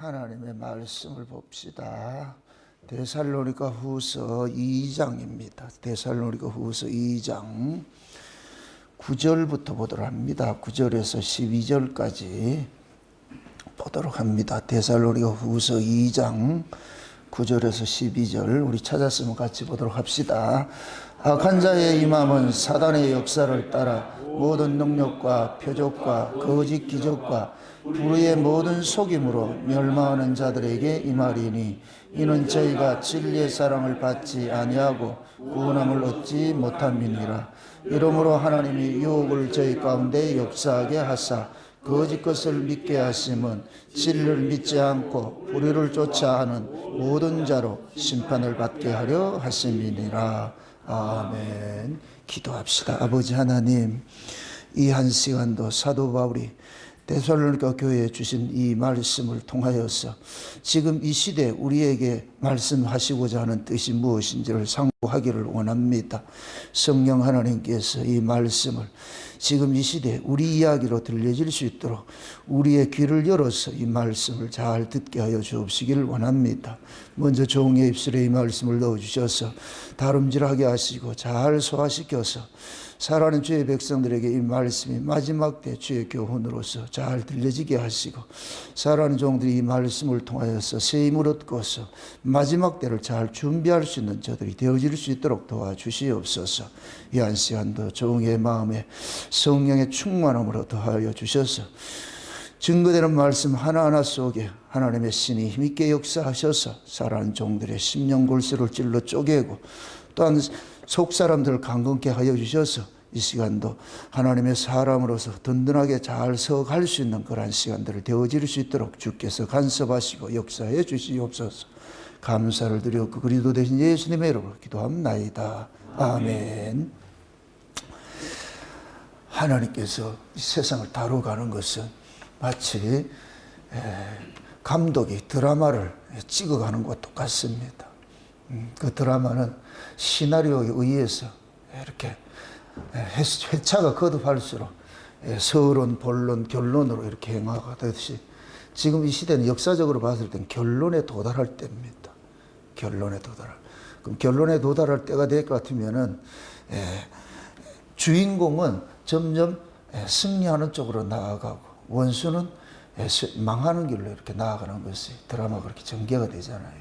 하나님의 말씀을 봅시다. 데살로니가 후서 2장입니다. 데살로니가 후서 2장 9절부터 보도록 합니다. 9절에서 12절까지 보도록 합니다. 데살로니가 후서 2장 9절에서 12절 우리 찾았으면 같이 보도록 합시다. 악한 자의 임함은 사단의 역사를 따라 모든 능력과 표적과 거짓 기적과 불의의 모든 속임으로 멸망하는 자들에게 임하리니 이는 저희가 진리의 사랑을 받지 아니하고 구원함을 얻지 못함이니라. 이러므로 하나님이 유혹을 저희 가운데 역사하게 하사 거짓 것을 믿게 하심은 진리를 믿지 않고 불의를 쫓아 하는 모든 자로 심판을 받게 하려 하심이니라. 아멘. 기도합시다. 아버지 하나님, 이 한 시간도 사도 바울이 데살로니가 교회에 주신 이 말씀을 통하여서 지금 이 시대에 우리에게 말씀하시고자 하는 뜻이 무엇인지를 상고하기를 원합니다. 성령 하나님께서 이 말씀을 지금 이 시대에 우리 이야기로 들려질 수 있도록 우리의 귀를 열어서 이 말씀을 잘 듣게 하여 주옵시기를 원합니다. 먼저 종의 입술에 이 말씀을 넣어주셔서 다름질하게 하시고 잘 소화시켜서 살아가는 주의 백성들에게 이 말씀이 마지막 때 주의 교훈으로서 잘 들려지게 하시고 살아가는 종들이 이 말씀을 통하여서 새 힘을 얻고서 마지막 때를 잘 준비할 수 있는 저들이 되어질 수 있도록 도와주시옵소서. 이 한 시간도 종의 마음에 성령의 충만함으로 더하여 주셔서 증거되는 말씀 하나하나 속에 하나님의 신이 힘있게 역사하셔서 살아가는 종들의 심령골수를 찔러 쪼개고 또한 속 사람들을 강건케 하여 주셔서 이 시간도 하나님의 사람으로서 든든하게 잘 서갈 수 있는 그러한 시간들을 되어질 수 있도록 주께서 간섭하시고 역사해 주시옵소서. 감사를 드렸고 그리스도 되신 예수님의 이름으로 기도합나이다. 아멘. 하나님께서 이 세상을 다뤄가는 것은 마치 감독이 드라마를 찍어가는 것과 똑같습니다. 그 드라마는 시나리오에 의해서 이렇게 회차가 거듭할수록 서론, 본론, 결론으로 이렇게 행하듯이 지금 이 시대는 역사적으로 봤을 땐 결론에 도달할 때입니다. 결론에 도달할. 그럼 결론에 도달할 때가 될 것 같으면은 주인공은 점점 승리하는 쪽으로 나아가고 원수는 망하는 길로 이렇게 나아가는 것이 드라마가 그렇게 전개가 되잖아요.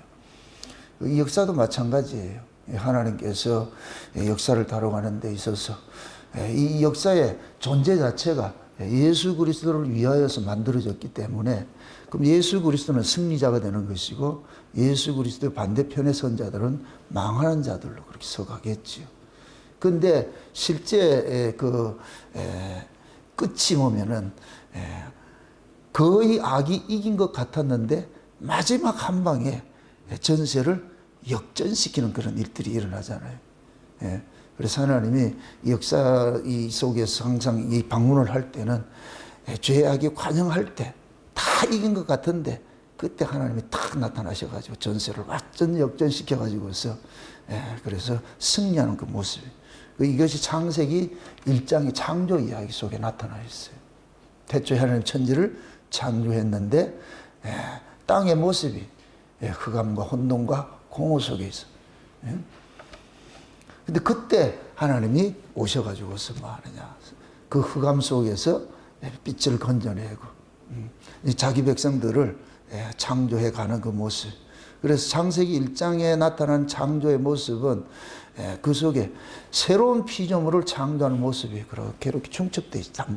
이 역사도 마찬가지예요. 하나님께서 역사를 다뤄가는 데 있어서 이 역사의 존재 자체가 예수 그리스도를 위하여서 만들어졌기 때문에 그럼 예수 그리스도는 승리자가 되는 것이고 예수 그리스도의 반대편에 선 자들은 망하는 자들로 그렇게 서가겠지요. 그런데 실제 끝이 오면은 거의 악이 이긴 것 같았는데 마지막 한 방에 전세를 역전시키는 그런 일들이 일어나잖아요. 그래서 하나님이 역사 이 속에서 항상 이 방문을 할 때는 죄악이 관영할 때 다 이긴 것 같은데 그때 하나님이 탁 나타나셔가지고 전세를 완전 역전시켜가지고서 그래서 승리하는 그 모습. 이것이 창세기 1장의 창조 이야기 속에 나타나 있어요. 태초에 하나님 천지를 창조했는데 땅의 모습이 흑암과 혼돈과 공허 속에 있어. 근데 그때 하나님이 오셔가지고서 뭐 하느냐. 그 흑암 속에서 빛을 건져내고, 자기 백성들을 창조해 가는 그 모습. 그래서 창세기 1장에 나타난 창조의 모습은 그 속에 새로운 피조물을 창조하는 모습이 그렇게 충첩되어 있다.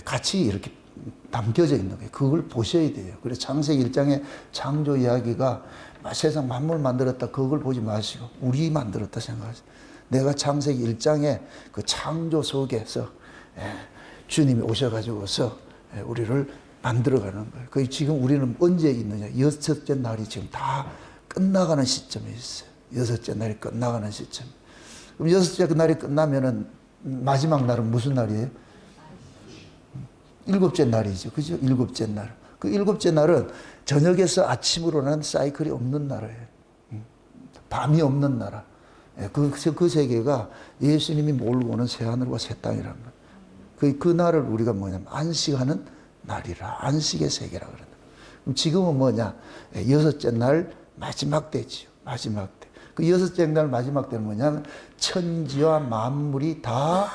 같이 이렇게 담겨져 있는 거예요. 그걸 보셔야 돼요. 그래서 창세기 1장의 창조 이야기가 세상 만물 만들었다 그걸 보지 마시고 우리 만들었다 생각하세요. 내가 창세기 1장의 그 창조 속에서 주님이 오셔가지고서 우리를 만들어가는 거예요. 그 지금 우리는 언제 있느냐? 여섯째 날이 지금 다 끝나가는 시점에 있어요. 여섯째 날이 끝나가는 시점. 그럼 여섯째 날이 끝나면은 마지막 날은 무슨 날이에요? 일곱째 날이죠. 그죠? 일곱째 날. 그 일곱째 날은 저녁에서 아침으로 난 사이클이 없는 나라예요. 밤이 없는 나라. 그 세계가 예수님이 몰고 오는 새하늘과 새 땅이란 말이에요. 그 날을 우리가 뭐냐면 안식하는 날이라. 안식의 세계라 그런다. 그럼 지금은 뭐냐? 여섯째 날 마지막 때지요. 마지막 때. 그 여섯째 날 마지막 때는 뭐냐면 천지와 만물이 다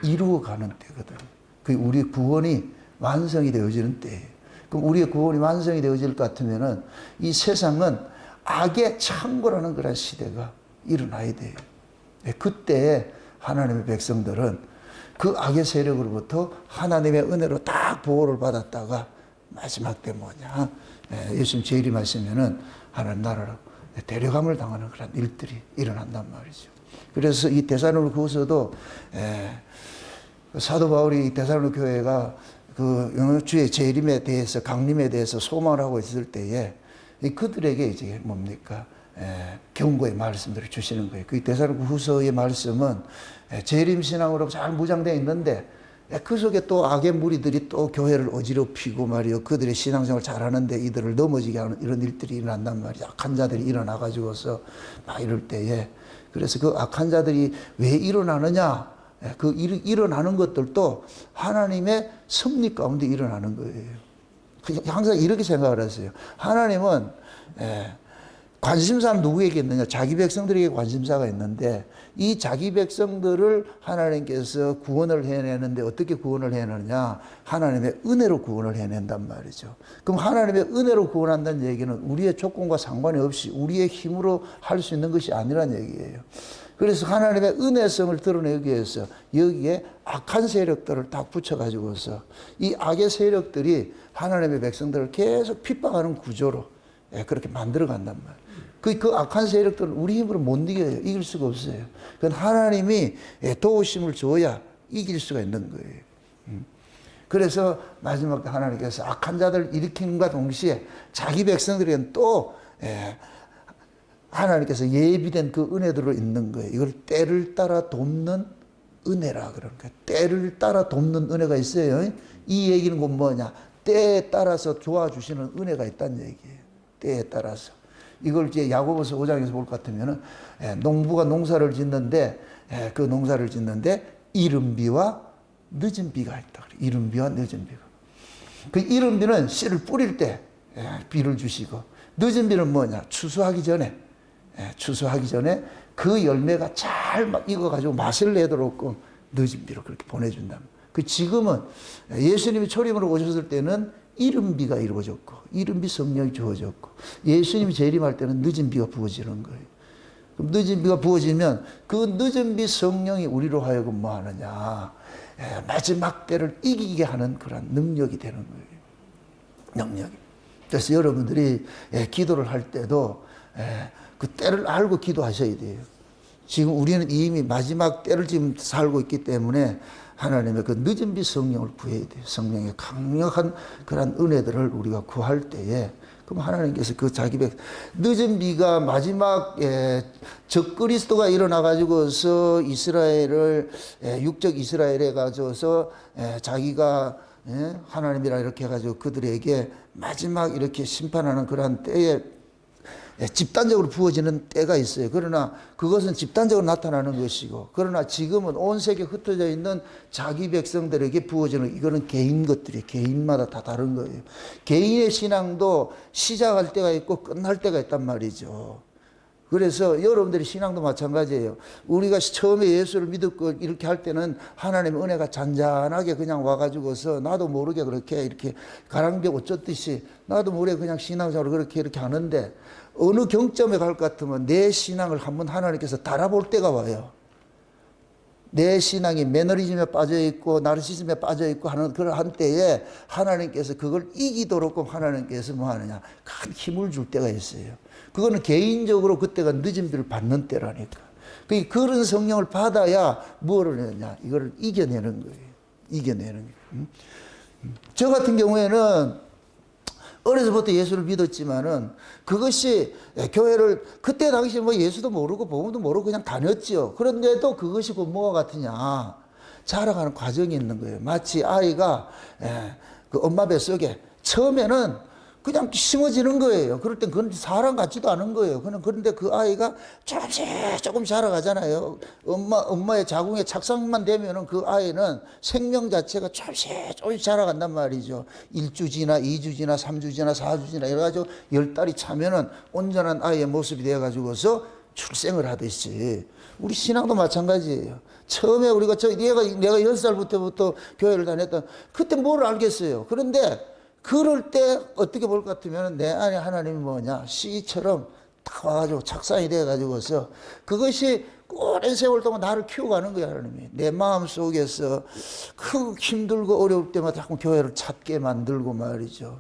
이루어가는 때거든. 그 우리의 구원이 완성이 되어지는 때예요. 그럼 우리의 구원이 완성이 되어질 것 같으면은 이 세상은 악의 창고라는 그런 시대가 일어나야 돼요. 그때 하나님의 백성들은 그 악의 세력으로부터 하나님의 은혜로 딱 보호를 받았다가 마지막 때 뭐냐? 예수님 재림하시면은 하나님 나라로 데려감을 당하는 그런 일들이 일어난단 말이죠. 그래서 이 데살로니가후서도 사도 바울이 데살로니가 교회가 그 주의 재림에 대해서 강림에 대해서 소망을 하고 있을 때에 그들에게 이제 뭡니까? 경고의 말씀들을 주시는 거예요. 그 데살로니가후서의 말씀은 재림 신앙으로 잘 무장되어 있는데 그 속에 또 악의 무리들이 또 교회를 어지럽히고 말이요. 그들의 신앙생활 잘하는데 이들을 넘어지게 하는 이런 일들이 일어난단 말이죠. 악한 자들이 일어나가지고서 막 이럴 때에. 그래서 그 악한 자들이 왜 일어나느냐? 그 일어나는 것들도 하나님의 섭리 가운데 일어나는 거예요. 항상 이렇게 생각을 했어요. 하나님은 관심사는 누구에게 있느냐? 자기 백성들에게 관심사가 있는데 이 자기 백성들을 하나님께서 구원을 해내는데 어떻게 구원을 해내느냐? 하나님의 은혜로 구원을 해낸단 말이죠. 그럼 하나님의 은혜로 구원한다는 얘기는 우리의 조건과 상관이 없이 우리의 힘으로 할 수 있는 것이 아니란 얘기예요. 그래서 하나님의 은혜성을 드러내기 위해서 여기에 악한 세력들을 딱 붙여가지고서 이 악의 세력들이 하나님의 백성들을 계속 핍박하는 구조로 그렇게 만들어 간단 말이에요. 그 악한 세력들은 우리 힘으로 못 이겨요. 이길 수가 없어요. 그건 하나님이 도우심을 줘야 이길 수가 있는 거예요. 그래서 마지막 때 하나님께서 악한 자들을 일으키는과 동시에 자기 백성들에게는 또 하나님께서 예비된 그 은혜들로 있는 거예요. 이걸 때를 따라 돕는 은혜라 그러는 거예요. 때를 따라 돕는 은혜가 있어요. 이 얘기는 곧 뭐냐? 때에 따라서 도와주시는 은혜가 있다는 얘기예요. 때에 따라서. 이걸 이제 야고보서 5장에서 볼 것 같으면은 농부가 농사를 짓는데 그 농사를 짓는데 이른 비와 늦은 비가 있다. 이른 비와 늦은 비가. 그 이른 비는 씨를 뿌릴 때 비를 주시고 늦은 비는 뭐냐? 추수하기 전에 그 열매가 잘 익어가지고 맛을 내도록 늦은 비로 그렇게 보내준다. 그 지금은 예수님이 초림으로 오셨을 때는 이른 비가 이루어졌고 이른 비 성령이 주어졌고 예수님이 재림할 때는 늦은 비가 부어지는 거예요. 그럼 늦은 비가 부어지면 그 늦은 비 성령이 우리로 하여금 뭐 하느냐? 마지막 때를 이기게 하는 그런 능력이 되는 거예요. 능력이. 그래서 여러분들이 기도를 할 때도 그 때를 알고 기도하셔야 돼요. 지금 우리는 이미 마지막 때를 지금 살고 있기 때문에 하나님의 그 늦은 비 성령을 구해야 돼요. 성령의 강력한 그런 은혜들을 우리가 구할 때에 그럼 하나님께서 그 자기 늦은 비가 마지막 적그리스도가 일어나 가지고서 이스라엘을 육적 이스라엘에 가져서 자기가 하나님이라 이렇게 해가지고 그들에게 마지막 이렇게 심판하는 그러한 때에 집단적으로 부어지는 때가 있어요. 그러나 그것은 집단적으로 나타나는 것이고, 그러나 지금은 온 세계에 흩어져 있는 자기 백성들에게 부어지는 이거는 개인 것들이 개인마다 다 다른 거예요. 개인의 신앙도 시작할 때가 있고 끝날 때가 있단 말이죠. 그래서 여러분들의 신앙도 마찬가지예요. 우리가 처음에 예수를 믿었고 이렇게 할 때는 하나님의 은혜가 잔잔하게 그냥 와가지고서 나도 모르게 그렇게 이렇게 가랑비에 옷 젖듯이 나도 모르게 그냥 신앙생활을 그렇게 이렇게 하는데 어느 경점에 갈 것 같으면 내 신앙을 한번 하나님께서 달아볼 때가 와요. 내 신앙이 매너리즘에 빠져있고 나르시즘에 빠져있고 하는 그런 때에 하나님께서 그걸 이기도록 하나님께서 뭐 하느냐 큰 힘을 줄 때가 있어요. 그거는 개인적으로 그때가 늦은 비를 받는 때라니까. 그런 성령을 받아야 뭐를 하느냐 이거를 이겨내는 거예요. 이겨내는 거예요. 저 같은 경우에는 어려서부터 예수를 믿었지만은 그것이 교회를 그때 당시 뭐 예수도 모르고 복음도 모르고 그냥 다녔지요. 그런데도 그것이 곧 뭐가 같으냐 자라가는 과정이 있는 거예요. 마치 아이가 그 엄마 뱃속에 처음에는 그냥 심어지는 거예요. 그럴 땐 그건 사람 같지도 않은 거예요. 그런데 그 아이가 조금 자라가잖아요. 엄마의 자궁에 착상만 되면은 그 아이는 생명 자체가 조금씩 자라간단 말이죠. 1주 지나 2주 지나 3주 지나 4주 지나 이래가지고 10달이 차면은 온전한 아이의 모습이 되어가지고서 출생을 하듯이 우리 신앙도 마찬가지예요. 처음에 우리가 내가 10살부터 교회를 다녔던 그때 뭘 알겠어요. 그런데 그럴 때 어떻게 볼 것 같으면 내 안에 하나님이 뭐냐 씨처럼 딱 와가지고 착상이 돼가지고서 그것이 오랜 세월 동안 나를 키워가는 거야. 하나님이 내 마음 속에서 그 힘들고 어려울 때마다 자꾸 교회를 찾게 만들고 말이죠.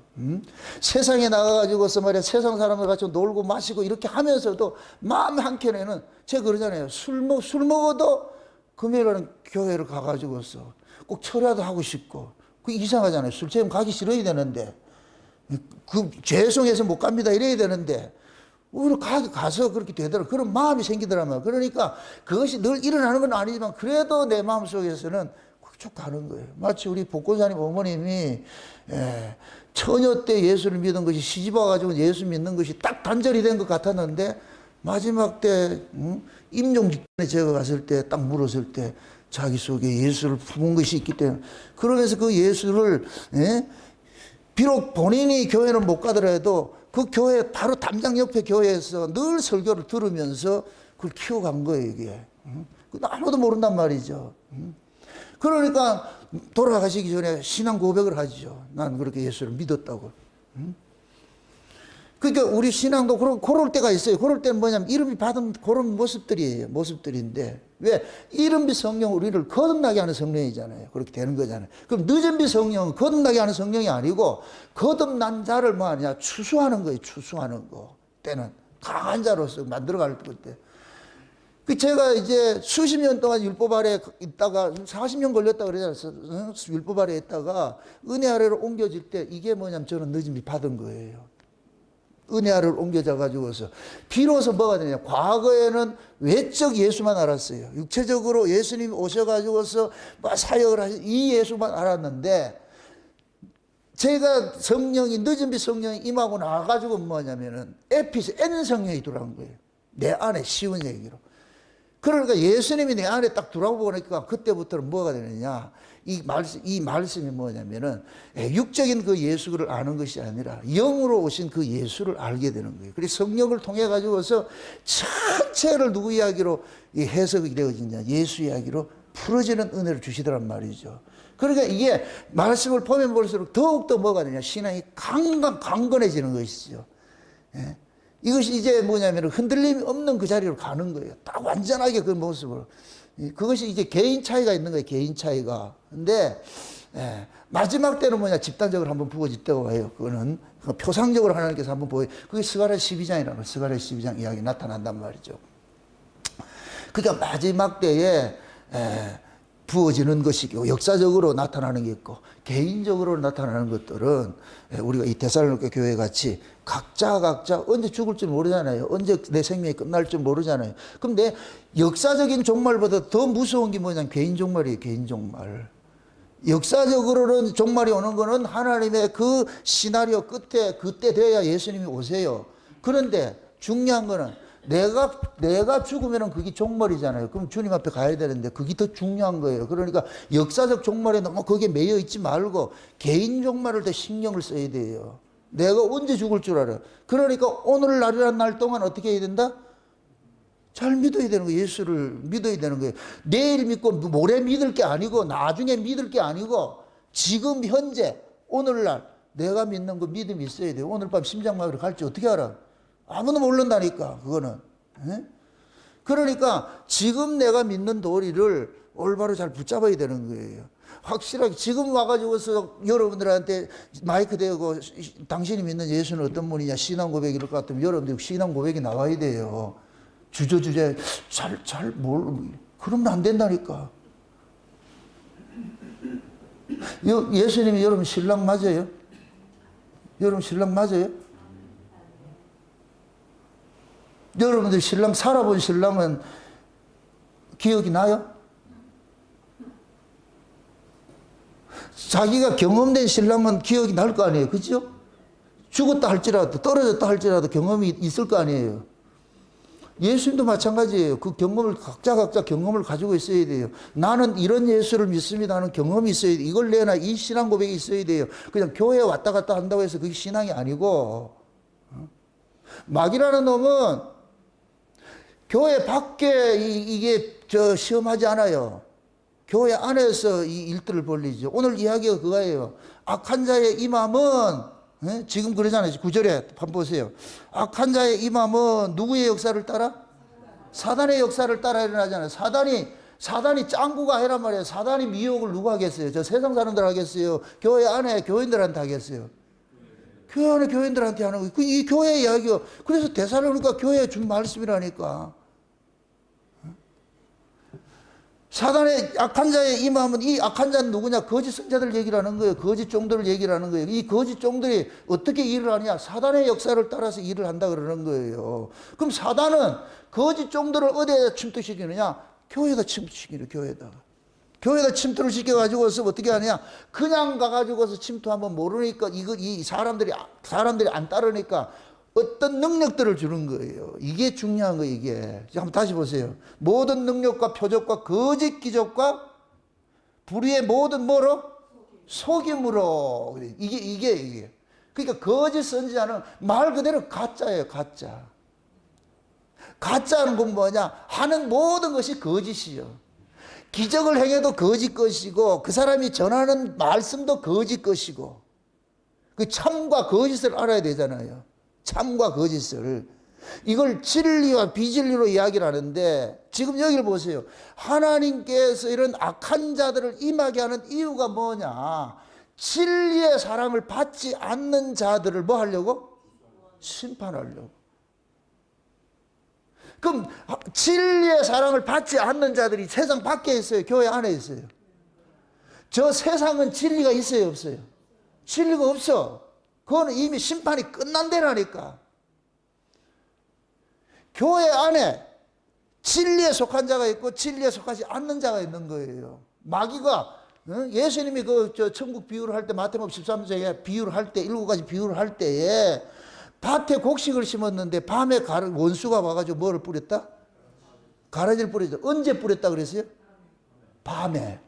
세상에 나가가지고서 말이야 세상 사람들 같이 놀고 마시고 이렇게 하면서도 마음 한켠에는 제가 그러잖아요. 술 먹어도 금요일에는 교회를 가가지고서 꼭 철야도 하고 싶고 그 이상하잖아요. 술집은 가기 싫어야 되는데 그 죄송해서 못 갑니다 이래야 되는데 오히려 가서 그렇게 되더라. 그런 마음이 생기더라고요. 그러니까 그것이 늘 일어나는 건 아니지만 그래도 내 마음속에서는 쭉 가는 거예요. 마치 우리 복권사님 어머님이 처녀 때 예수를 믿은 것이 시집 와가지고 예수 믿는 것이 딱 단절이 된 것 같았는데 마지막 때 임종 직전에 제가 갔을 때 딱 물었을 때 자기 속에 예수를 품은 것이 있기 때문에 그러면서 그 예수를 비록 본인이 교회는 못 가더라도 그 교회 바로 담장 옆에 교회에서 늘 설교를 들으면서 그걸 키워간 거예요 이게. 아무도 모른단 말이죠. 그러니까 돌아가시기 전에 신앙 고백을 하죠. 난 그렇게 예수를 믿었다고. 그러니까 우리 신앙도 그럴 때가 있어요. 그럴 때는 뭐냐면 이름이 받은 그런 모습들인데 왜? 이른비 성령 우리를 거듭나게 하는 성령이잖아요. 그렇게 되는 거잖아요. 그럼 늦은비 성령은 거듭나게 하는 성령이 아니고 거듭난 자를 뭐 하냐 추수하는 거예요. 추수하는 거. 때는 강한 자로서 만들어갈 때. 그 제가 이제 수십 년 동안 율법 아래 있다가 40년 걸렸다 그러잖아요. 율법 아래 있다가 은혜 아래로 옮겨질 때 이게 뭐냐면 저는 늦은비 받은 거예요. 은혜 아래로 옮겨져 가지고서 비로소 뭐가 되냐 과거에는 외적 예수만 알았어요. 육체적으로 예수님이 오셔가지고서 사역을 하신 이 예수만 알았는데 제가 성령이 늦은비 성령이 임하고 나가지고 뭐냐면은 에피스 N 성령이 들어간 거예요. 내 안에 쉬운 얘기로. 그러니까 예수님이 내 안에 딱 들어보니까 그때부터는 뭐가 되느냐 이 말씀이 뭐냐면은 육적인 그 예수를 아는 것이 아니라 영으로 오신 그 예수를 알게 되는 거예요. 그래서 성령을 통해 가지고서 전체를 누구 이야기로 해석이 되어지냐 예수 이야기로 풀어지는 은혜를 주시더란 말이죠. 그러니까 이게 말씀을 보면 볼수록 더욱더 뭐가 되냐 신앙이 강건해지는 것이죠. 예? 이것이 이제 뭐냐면 흔들림이 없는 그 자리로 가는 거예요. 딱 완전하게 그 모습을. 그것이 이제 개인 차이가 있는 거예요. 개인 차이가. 근데 마지막 때는 뭐냐 집단적으로 한번 부어질 때가 와요. 그거는 표상적으로 하나님께서 한번 보여요. 그게 스가랴 12장이라는 거예요. 스가랴 12장 이야기 나타난단 말이죠. 그러니까 마지막 때에 부어지는 것이 있고 역사적으로 나타나는 게 있고 개인적으로 나타나는 것들은 우리가 이 데살로니가 교회 같이 각자 언제 죽을 줄 모르잖아요. 언제 내 생명이 끝날 줄 모르잖아요. 그럼 내 역사적인 종말보다 더 무서운 게 뭐냐면 개인 종말이에요. 개인 종말. 역사적으로는 종말이 오는 거는 하나님의 그 시나리오 끝에 그때 돼야 예수님이 오세요. 그런데 중요한 거는 내가 죽으면 그게 종말이잖아요. 그럼 주님 앞에 가야 되는데 그게 더 중요한 거예요. 그러니까 역사적 종말에 너무 거기에 매여 있지 말고 개인 종말을 더 신경을 써야 돼요. 내가 언제 죽을 줄 알아요. 그러니까 오늘날이라는 날 동안 어떻게 해야 된다? 잘 믿어야 되는 거예요. 예수를 믿어야 되는 거예요. 내일 믿고 모레 믿을 게 아니고 나중에 믿을 게 아니고 지금 현재 오늘날 내가 믿는 거 믿음이 있어야 돼요. 오늘 밤 심장마비로 갈지 어떻게 알아? 아무도 모른다니까 그거는. 그러니까 지금 내가 믿는 도리를 올바로 잘 붙잡아야 되는 거예요. 확실하게 지금 와가지고서 여러분들한테 마이크 대고 당신이 믿는 예수는 어떤 분이냐 신앙 고백 이럴 것 같으면 여러분들 신앙 고백이 나와야 돼요. 주저주저 그러면 안 된다니까. 예수님이 여러분 신랑 맞아요? 여러분 신랑 맞아요? 여러분들 신랑 살아본 신랑은 기억이 나요? 자기가 경험된 신랑은 기억이 날 거 아니에요. 그죠? 죽었다 할지라도, 떨어졌다 할지라도 경험이 있을 거 아니에요. 예수님도 마찬가지예요. 그 경험을, 각자 경험을 가지고 있어야 돼요. 나는 이런 예수를 믿습니다 하는 경험이 있어야 돼요. 이걸 내나 이 신앙 고백이 있어야 돼요. 그냥 교회에 왔다 갔다 한다고 해서 그게 신앙이 아니고, 마귀라는 놈은 교회 밖에 이게 시험하지 않아요. 교회 안에서 이 일들을 벌리죠. 오늘 이야기가 그거예요. 악한 자의 이 마음은, 지금 그러잖아요. 9절에 한번 보세요. 악한 자의 이 마음은 누구의 역사를 따라? 사단의 역사를 따라 일어나잖아요. 사단이 짱구가 아니란 말이에요. 사단이 미혹을 누가 하겠어요? 저 세상 사람들 하겠어요? 교회 안에 교인들한테 하겠어요? 교회 안에 교인들한테 하는 거예요. 이 교회 이야기요. 그래서 데살로니가 교회에 준 말씀이라니까. 사단의 악한 자의 이 마음은, 이 악한 자는 누구냐? 거짓 선자들 얘기를 하는 거예요. 거짓 종들을 얘기를 하는 거예요. 이 거짓 종들이 어떻게 일을 하냐? 사단의 역사를 따라서 일을 한다 그러는 거예요. 그럼 사단은 거짓 종들을 어디에 침투시키느냐? 교회에다 침투시키는 교회에다가. 교회에다 침투를 시켜가지고서 어떻게 하냐? 그냥 가가지고서 침투하면 모르니까 이 사람들이 안 따르니까 어떤 능력들을 주는 거예요. 이게 중요한 거예요, 이게. 한번 다시 보세요. 모든 능력과 표적과 거짓 기적과 불의의 모든 뭐로? 속임으로. 이게. 그러니까 거짓 선지자는 말 그대로 가짜예요, 가짜. 가짜는 건 뭐냐? 하는 모든 것이 거짓이요. 기적을 행해도 거짓 것이고, 그 사람이 전하는 말씀도 거짓 것이고, 그 참과 거짓을 알아야 되잖아요. 참과 거짓을. 이걸 진리와 비진리로 이야기를 하는데, 지금 여기를 보세요. 하나님께서 이런 악한 자들을 임하게 하는 이유가 뭐냐? 진리의 사랑을 받지 않는 자들을 뭐 하려고? 심판하려고. 그럼 진리의 사랑을 받지 않는 자들이 세상 밖에 있어요? 교회 안에 있어요? 저 세상은 진리가 있어요, 없어요? 진리가 없어. 그거는 이미 심판이 끝난 데라니까. 교회 안에 진리에 속한 자가 있고 진리에 속하지 않는 자가 있는 거예요. 마귀가, 예수님이 천국 비유를 할 때, 마태복음 13장에 비유를 할 때, 7가지 비유를 할 때에 밭에 곡식을 심었는데 밤에 원수가 와가지고 뭐를 뿌렸다? 가라지를 뿌렸죠. 언제 뿌렸다 그랬어요? 밤에.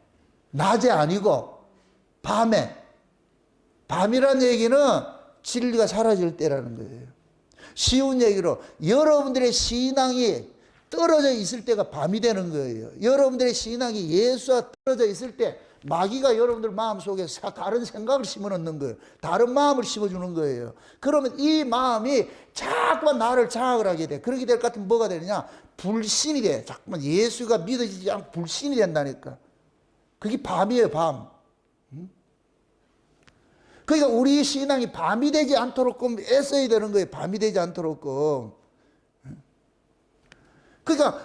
낮에 아니고 밤에. 밤이란 얘기는 진리가 사라질 때라는 거예요. 쉬운 얘기로 여러분들의 신앙이 떨어져 있을 때가 밤이 되는 거예요. 여러분들의 신앙이 예수와 떨어져 있을 때 마귀가 여러분들 마음속에 다른 생각을 심어놓는 거예요. 다른 마음을 심어주는 거예요. 그러면 이 마음이 자꾸만 나를 장악을 하게 돼. 그렇게 될 것 같으면 뭐가 되느냐? 불신이 돼. 자꾸만 예수가 믿어지지 않고 불신이 된다니까. 그게 밤이에요, 밤. 그러니까 우리 신앙이 밤이 되지 않도록 애써야 되는 거예요. 밤이 되지 않도록. 그러니까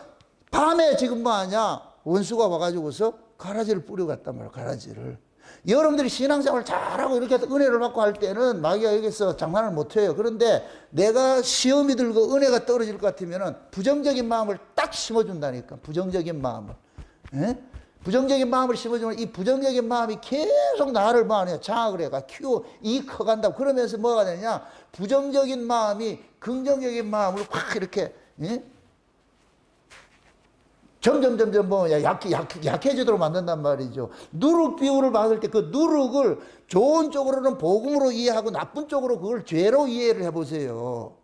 밤에 지금 뭐 하냐? 원수가 와가지고서 가라지를 뿌려갔단 말이야, 가라지를. 여러분들이 신앙생활 잘하고 이렇게 해서 은혜를 받고 할 때는 마귀가 여기서 장난을 못해요. 그런데 내가 시험이 들고 은혜가 떨어질 것 같으면 부정적인 마음을 딱 심어준다니까. 부정적인 마음을. 에? 부정적인 마음을 심어주면 이 부정적인 마음이 계속 나를 뭐 하냐, 장악을 해가 이 커간다고. 그러면서 뭐가 되냐? 부정적인 마음이 긍정적인 마음을 확 이렇게, 예? 점점 약해지도록 만든단 말이죠. 누룩 비유를 받을 때 그 누룩을 좋은 쪽으로는 복음으로 이해하고 나쁜 쪽으로 그걸 죄로 이해를 해보세요.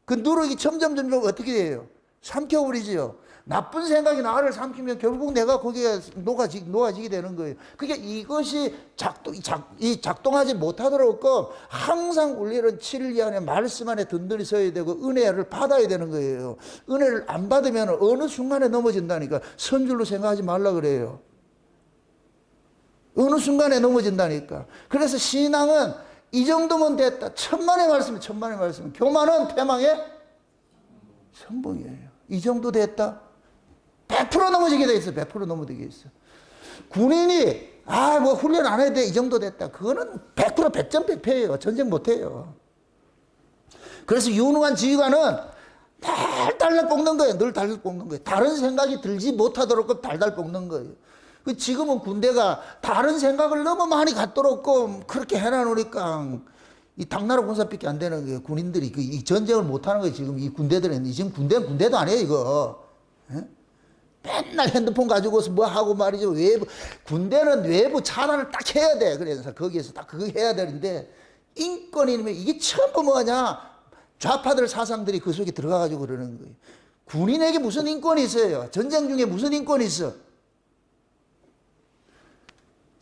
그 누룩이 점점 어떻게 돼요? 삼켜버리지요. 나쁜 생각이 나를 삼키면 결국 내가 거기에 녹아지게 되는 거예요. 그게 이것이 작동하지 못하도록 항상 우리는 진리 안에 말씀 안에 든든히 서야 되고 은혜를 받아야 되는 거예요. 은혜를 안 받으면 어느 순간에 넘어진다니까. 선줄로 생각하지 말라 그래요. 어느 순간에 넘어진다니까. 그래서 신앙은 이 정도면 됐다. 천만의 말씀. 교만은 패망의 선봉이에요. 이 정도 됐다. 100% 넘어지게 돼 있어. 100% 넘어지게 있어. 군인이 뭐 훈련 안 해도 돼. 이 정도 됐다. 그거는 100% 100점 100패예요. 전쟁 못 해요. 그래서 유능한 지휘관은 달달 볶는 거예요. 늘 달달 볶는 거예요. 다른 생각이 들지 못하도록 달달 볶는 거예요. 지금은 군대가 다른 생각을 너무 많이 갖도록 그렇게 해놔놓으니까 이 당나라 군사밖에 안 되는 거예요. 군인들이 이 전쟁을 못 하는 거예요. 지금 이 군대들은 지금 군대는 군대도 아니에요, 이거. 예? 맨날 핸드폰 가지고서 뭐 하고 말이죠. 외부 군대는 외부 차단을 딱 해야 돼. 그래서 거기에서 딱 그거 해야 되는데 인권이면 이게 전부 뭐냐? 좌파들 사상들이 그 속에 들어가 가지고 그러는 거예요. 군인에게 무슨 인권이 있어요? 전쟁 중에 무슨 인권이 있어?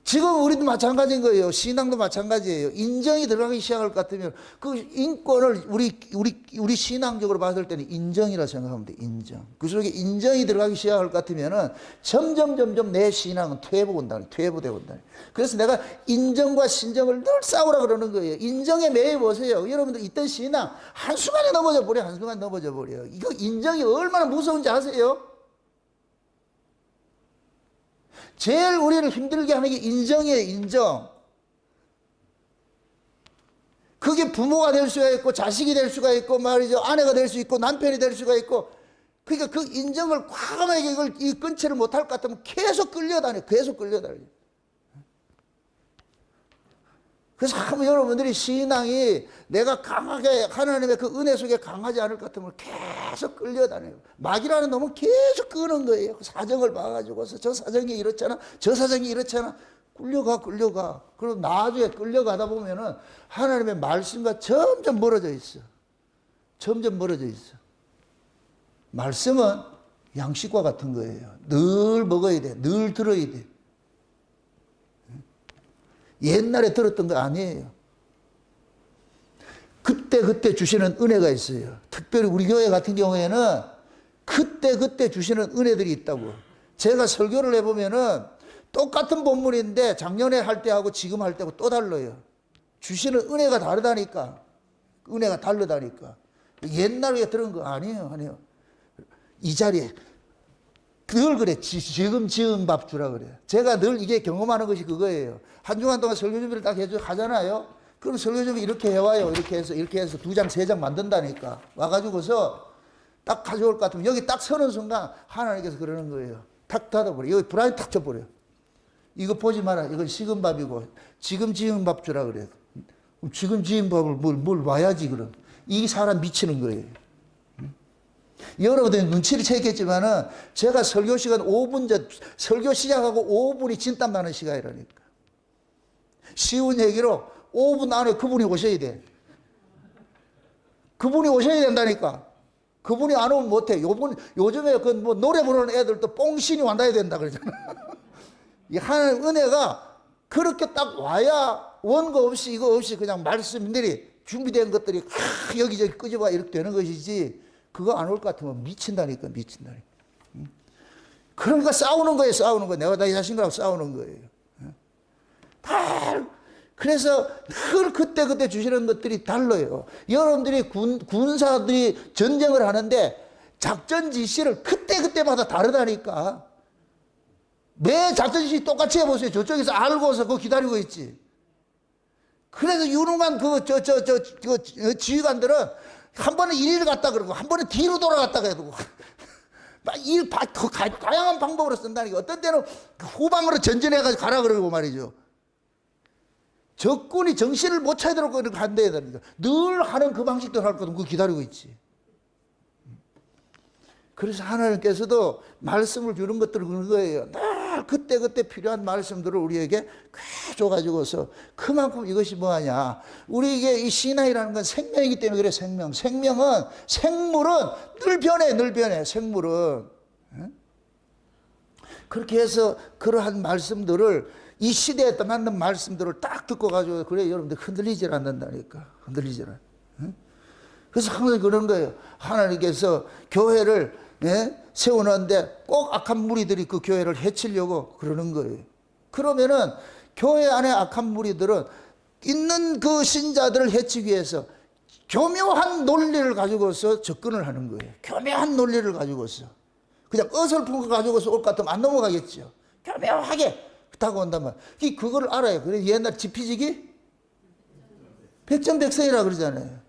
지금 우리도 마찬가지인 거예요. 신앙도 마찬가지예요. 인정이 들어가기 시작할 것 같으면 그 인권을 우리 신앙적으로 봤을 때는 인정이라 생각하면 돼. 인정. 그 속에 인정이 들어가기 시작할 것 같으면은 점점 내 신앙은 퇴보되고 온다. 그래서 내가 인정과 신정을 늘 싸우라 그러는 거예요. 인정에 매여 보세요. 여러분들 있던 신앙 한순간에 넘어져 버려. 이거 인정이 얼마나 무서운지 아세요? 제일 우리를 힘들게 하는 게 인정이에요, 인정. 그게 부모가 될 수가 있고, 자식이 될 수가 있고, 말이죠. 아내가 될 수 있고, 남편이 될 수가 있고. 그러니까 그 인정을 과감하게 이 끊지를 못할 것 같으면 계속 끌려다녀. 그래서 한번 여러분들이 신앙이 내가 강하게 하나님의 그 은혜 속에 강하지 않을 것 같으면 계속 끌려다녀요. 마귀라는 놈은 계속 끄는 거예요. 사정을 봐가지고서 저 사정이 이렇잖아. 저 사정이 이렇잖아. 끌려가. 그럼 나중에 끌려가다 보면은 하나님의 말씀과 점점 멀어져 있어. 말씀은 양식과 같은 거예요. 늘 먹어야 돼. 늘 들어야 돼. 옛날에 들었던 거 아니에요. 그때 주시는 은혜가 있어요. 특별히 우리 교회 같은 경우에는 그때 주시는 은혜들이 있다고. 제가 설교를 해보면은 똑같은 본문인데 작년에 할 때하고 지금 할 때하고 또 달라요. 주시는 은혜가 다르다니까. 옛날에 들은 거 아니에요. 이 자리에 늘 그래. 지금 지은 밥 주라 그래. 제가 늘 이게 경험하는 것이 그거예요. 한 주간 동안 설교 준비를 딱 하잖아요. 그럼 설교 준비 이렇게 해와요. 이렇게 해서 2장, 3장 만든다니까. 와가지고서 딱 가져올 것 같으면 여기 딱 서는 순간 하나님께서 그러는 거예요. 탁 닫아버려. 여기 브라인 탁 쳐버려. 이거 보지 마라. 이건 식은 밥이고 지금 지은 밥 주라 그래. 지금 지은 밥을 뭘 와야지 그럼. 이 사람 미치는 거예요. 여러분들이 눈치를 채겠지만은 제가 설교 시간 5분 전, 설교 시작하고 5분이 진땀 나는 시간이라니까. 쉬운 얘기로 5분 안에 그분이 오셔야 돼. 그분이 오셔야 된다니까. 그분이 안 오면 못해. 요즘에 그 뭐 노래 부르는 애들도 뽕신이 완다야 된다 그러잖아. 이 하나님 은혜가 그렇게 딱 와야 원고 없이 이거 없이 그냥 말씀들이 준비된 것들이 여기저기 끄집어 이렇게 되는 것이지. 그거 안 올 것 같으면 미친다니까. 그러니까 싸우는 거예요. 내가 나 자신과 싸우는 거예요. 그래서 늘 그때 주시는 것들이 달라요. 여러분들이 군사들이 전쟁을 하는데 작전 지시를 그때마다 다르다니까. 매 작전 지시 똑같이 해보세요. 저쪽에서 알고서 그거 기다리고 있지. 그래서 유능한 지휘관들은 한 번은 이리를 갔다 그러고 한 번은 뒤로 돌아갔다가 해도 다양한 방법으로 쓴다니까. 어떤 때는 후방으로 전진해가지고 가라 그러고 말이죠. 적군이 정신을 못 차리도록 간다야 되니까. 늘 하는 그 방식대로 할 거든 그거 기다리고 있지. 그래서 하나님께서도 말씀을 주는 것들을 그런 거예요. 늘 그때 필요한 말씀들을 우리에게 꽤 줘가지고서 그만큼 이것이 뭐하냐. 우리에게 이 신앙이라는 건 생명이기 때문에 그래. 생물은 늘 변해. 생물은. 그렇게 해서 그러한 말씀들을 이 시대에 맞는 말씀들을 딱 듣고 가지고 그래 여러분들 흔들리질 않는다니까. 그래서 항상 그런 거예요. 하나님께서 교회를 세우는데 꼭 악한 무리들이 그 교회를 해치려고 그러는 거예요. 그러면은 교회 안에 악한 무리들은 있는 그 신자들을 해치기 위해서 교묘한 논리를 가지고서 접근을 하는 거예요. 교묘한 논리를 가지고서. 그냥 어설픈 거 가지고서 올 것 같으면 안 넘어가겠죠. 교묘하게 타고 온단 말이에요. 그거를 알아요. 그래서 옛날 지피지기 백전백승이라 그러잖아요.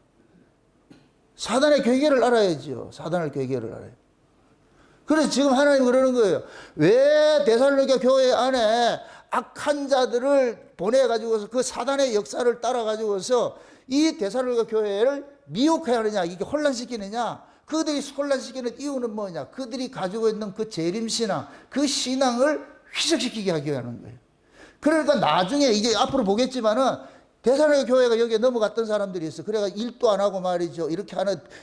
사단의 괴계를 알아야죠. 그래서 지금 하나님 그러는 거예요. 왜 데살로니가 교회 안에 악한 자들을 보내가지고서 그 사단의 역사를 따라가지고서 이 데살로니가 교회를 미혹해야 하느냐, 이게 혼란시키느냐, 그들이 혼란시키는 이유는 뭐냐, 그들이 가지고 있는 그 재림신앙, 그 신앙을 희석시키게 하기 위한 거예요. 그러니까 나중에 이제 앞으로 보겠지만은 데살로니가 교회가 여기에 넘어갔던 사람들이 있어. 그래가 일도 안 하고 말이죠. 이렇게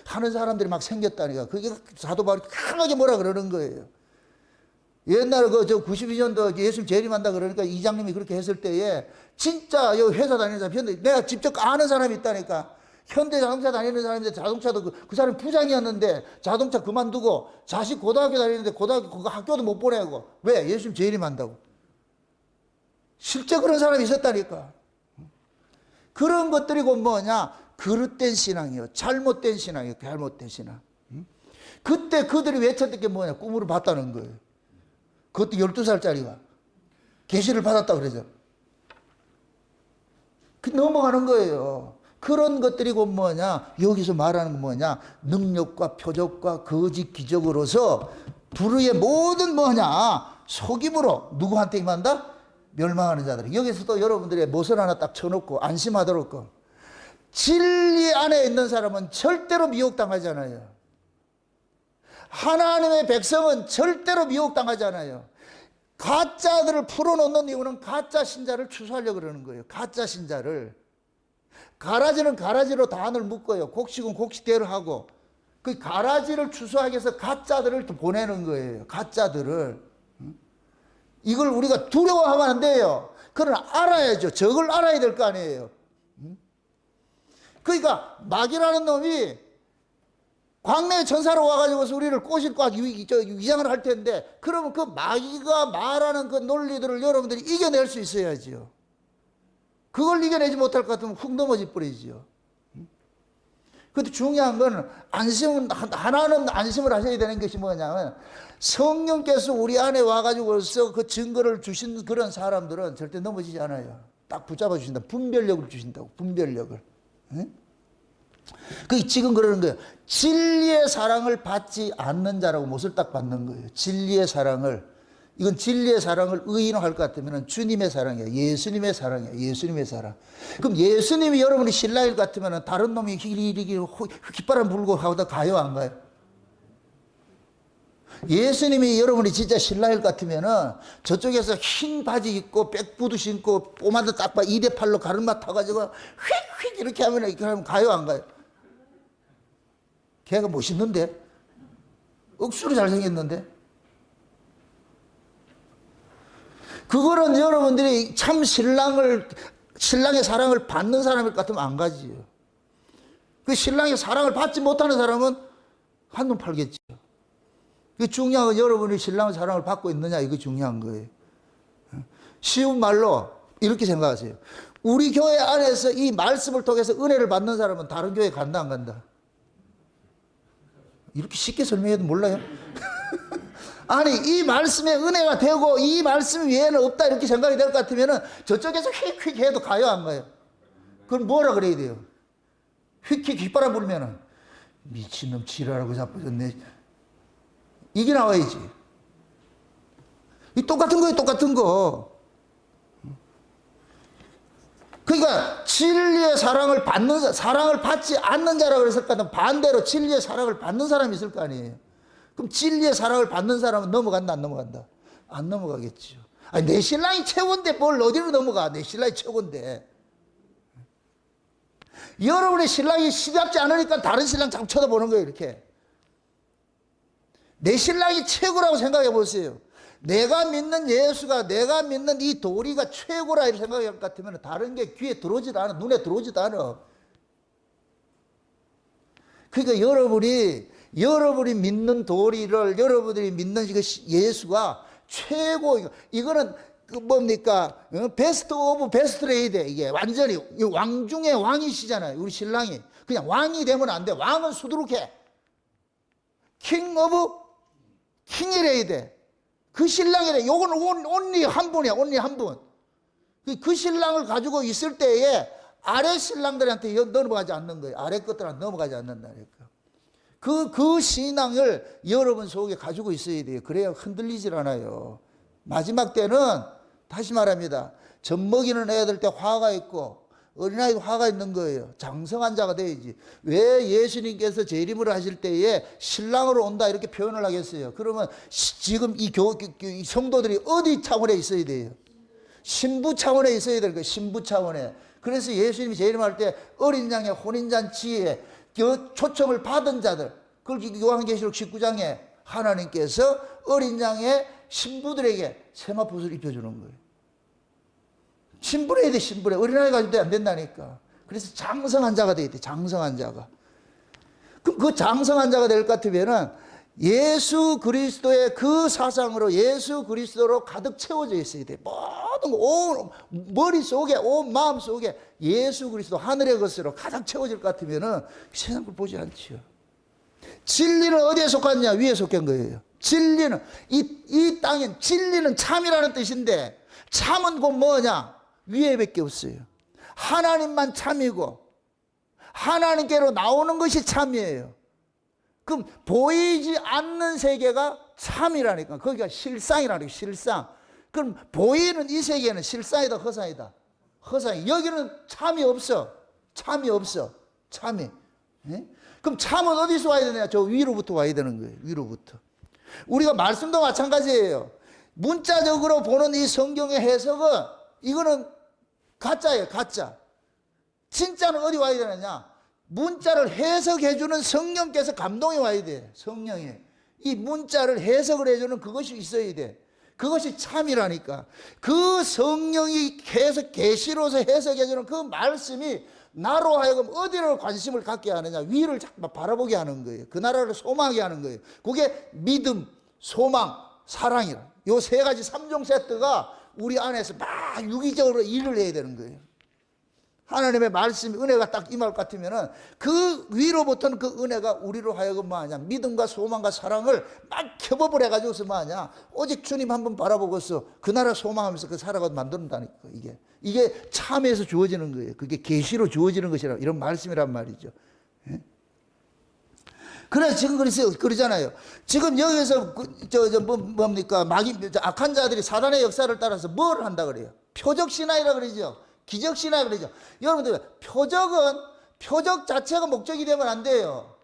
하는 사람들이 막 생겼다니까. 그게 사도 바울이 강하게 뭐라 그러는 거예요. 옛날에 92년도 예수님 재림한다 그러니까 이장님이 그렇게 했을 때에 진짜 여기 회사 다니는 사람, 내가 직접 아는 사람이 있다니까. 현대 자동차 다니는 사람인데 자동차도 그 사람이 부장이었는데 자동차 그만두고 자식 고등학교 다니는데 고등학교 그거 학교도 못 보내고. 왜? 예수님 재림한다고. 실제 그런 사람이 있었다니까. 그런 것들이 곧 뭐냐? 그릇된 신앙이요. 잘못된 신앙이요. 잘못된 신앙. 그때 그들이 외쳤던 게 뭐냐? 꿈으로 봤다는 거예요. 그것도 12살짜리가. 계시를 받았다 그러죠. 넘어가는 거예요. 그런 것들이 곧 뭐냐? 여기서 말하는 건 뭐냐? 능력과 표적과 거짓 기적으로서 불의의 모든 뭐냐? 속임으로 누구한테 임한다? 멸망하는 자들. 여기서도 여러분들의 못을 하나 딱 쳐놓고 안심하도록. 진리 안에 있는 사람은 절대로 미혹당하잖아요. 하나님의 백성은 절대로 미혹당하잖아요. 가짜들을 풀어놓는 이유는 가짜 신자를 추수하려고 그러는 거예요. 가짜 신자를. 가라지는 가라지로 단을 묶어요. 곡식은 곡식대로 하고. 그 가라지를 추수하기 위해서 가짜들을 또 보내는 거예요. 가짜들을. 이걸 우리가 두려워하면 안 돼요. 그러나 알아야죠. 적을 알아야 될 거 아니에요. 그러니까 마귀라는 놈이 광야의 천사로 와가지고 우리를 꼬실 거 위장을 할 텐데, 그러면 그 마귀가 말하는 그 논리들을 여러분들이 이겨낼 수 있어야지요. 그걸 이겨내지 못할 것 같으면 훅 넘어질 뿌리지요. 그런데 중요한 건 하나는 안심을 하셔야 되는 것이 뭐냐면, 성령께서 우리 안에 와가지고서 그 증거를 주신 그런 사람들은 절대 넘어지지 않아요. 딱 붙잡아 주신다. 분별력을 주신다고. 분별력을. 그 지금 그러는 거예요. 진리의 사랑을 받지 않는 자라고 못을 딱 받는 거예요. 진리의 사랑을. 이건 진리의 사랑을 의인화 할 것 같으면 주님의 사랑이에요. 예수님의 사랑이에요. 예수님의 사랑. 그럼 예수님이 여러분이 신라일 같으면 다른 놈이 깃바람 불고 하다 가요, 안 가요? 예수님이 여러분이 진짜 신라일 같으면 저쪽에서 흰 바지 입고 백부도 신고 포마드 딱 봐 2대8로 가르마 타가지고 휙휙 이렇게 하면 가요, 안 가요? 걔가 멋있는데? 억수로 잘생겼는데? 그거는 여러분들이 참 신랑의 사랑을 받는 사람일 것 같으면 안 가지요. 그 신랑의 사랑을 받지 못하는 사람은 한눈 팔겠죠. 그 중요한 건 여러분이 신랑의 사랑을 받고 있느냐, 이거 중요한 거예요. 쉬운 말로 이렇게 생각하세요. 우리 교회 안에서 이 말씀을 통해서 은혜를 받는 사람은 다른 교회 간다, 안 간다? 이렇게 쉽게 설명해도 몰라요? 아니, 이 말씀에 은혜가 되고 이 말씀 외에는 없다 이렇게 생각이 될 것 같으면 저쪽에서 휙휙 해도 가요, 안 가요? 그럼 뭐라 그래야 돼요? 휙휙 깃바람 불면은 미친놈 지랄하고 자빠졌네. 이게 나와야지. 이 똑같은 거예요, 똑같은 거. 그러니까 진리의 사랑을 받지 않는 자라고 그랬을 거 아니에요. 반대로 진리의 사랑을 받는 사람이 있을 거 아니에요. 그럼 진리의 사랑을 받는 사람은 넘어간다, 안 넘어간다? 안 넘어가겠죠. 아니, 내 신랑이 최고인데 뭘 어디로 넘어가? 내 신랑이 최고인데. 여러분의 신랑이 시답지 않으니까 다른 신랑 자꾸 쳐다보는 거예요, 이렇게. 내 신랑이 최고라고 생각해 보세요. 내가 믿는 예수가, 내가 믿는 이 도리가 최고라 이렇게 생각할 것 같으면 다른 게 귀에 들어오지도 않아, 눈에 들어오지도 않아. 그러니까 여러분이 믿는 도리를, 여러분들이 믿는 예수가 최고, 이거는 뭡니까? 베스트 오브 베스트레이드. 이게 완전히 왕 중에 왕이시잖아요. 우리 신랑이. 그냥 왕이 되면 안 돼. 왕은 수두룩해. 킹 오브 킹이래야 돼. 그 신랑이래. 요건 온리 한 분이야. 온리 한 분. 그 신랑을 가지고 있을 때에 아래 신랑들한테 넘어가지 않는 거예요. 아래 것들한테 넘어가지 않는다니까. 그 신앙을 여러분 속에 가지고 있어야 돼요. 그래야 흔들리질 않아요. 마지막 때는 다시 말합니다. 젖먹이는 애들 때 화가 있고 어린아이도 화가 있는 거예요. 장성한 자가 돼야지. 왜 예수님께서 재림을 하실 때에 신랑으로 온다 이렇게 표현을 하겠어요? 그러면 지금 이 성도들이 어디 차원에 있어야 돼요? 신부 차원에 있어야 될 거예요. 신부 차원에. 그래서 예수님이 재림할 때 어린 양의 혼인잔치에 초청을 받은 자들, 그걸 요한계시록 19장에 하나님께서 어린 양의 신부들에게 세마포를 입혀주는 거예요. 신부해야 돼, 신부해. 어린아이가 가지고 안 된다니까. 그래서 장성한 자가 돼야 돼, 장성한 자가. 그럼 그 장성한 자가 될 것 같으면은 예수 그리스도의 그 사상으로 예수 그리스도로 가득 채워져 있어야 돼. 모든 거, 온 머릿속에, 온 마음속에 예수 그리스도 하늘의 것으로 가득 채워질 것 같으면은 세상 걸 보지 않지요. 진리는 어디에 속하느냐? 위에 속한 거예요. 진리는, 이 땅엔 진리는 참이라는 뜻인데, 참은 곧 뭐냐? 위에밖에 없어요. 하나님만 참이고 하나님께로 나오는 것이 참이에요. 그럼 보이지 않는 세계가 참이라니까. 거기가 실상이라니까. 실상. 그럼 보이는 이 세계는 실상이다, 허상이다? 허상이. 여기는 참이 없어. 참이 없어. 참이. 예? 그럼 참은 어디서 와야 되냐? 저 위로부터 와야 되는 거예요. 위로부터. 우리가 말씀도 마찬가지예요. 문자적으로 보는 이 성경의 해석은 이거는 가짜예요, 가짜. 진짜는 어디 와야 되느냐? 문자를 해석해주는 성령께서 감동이 와야 돼, 성령이. 이 문자를 해석을 해주는 그것이 있어야 돼. 그것이 참이라니까. 그 성령이 계속 계시로서 해석해주는 그 말씀이 나로 하여금 어디로 관심을 갖게 하느냐? 위를 자꾸 바라보게 하는 거예요. 그 나라를 소망하게 하는 거예요. 그게 믿음, 소망, 사랑이라. 요 세 가지 3종 세트가 우리 안에서 막 유기적으로 일을 해야 되는 거예요. 하나님의 말씀, 은혜가 딱 임할 것 같으면은 그 위로부터는 그 은혜가 우리로 하여금 뭐하냐? 믿음과 소망과 사랑을 막 협업을 해가지고서 뭐하냐? 오직 주님 한번 바라보고서 그 나라 소망하면서 그 살아가 만든다니까. 이게 참에서 주어지는 거예요. 그게 계시로 주어지는 것이라 이런 말씀이란 말이죠. 예? 그래서 지금 그러잖아요. 지금 여기서 뭡니까? 악한 자들이 사단의 역사를 따라서 뭘 한다 그래요? 표적신앙이라 그러죠. 기적신앙이라 그러죠. 여러분들, 표적 자체가 목적이 되면 안 돼요.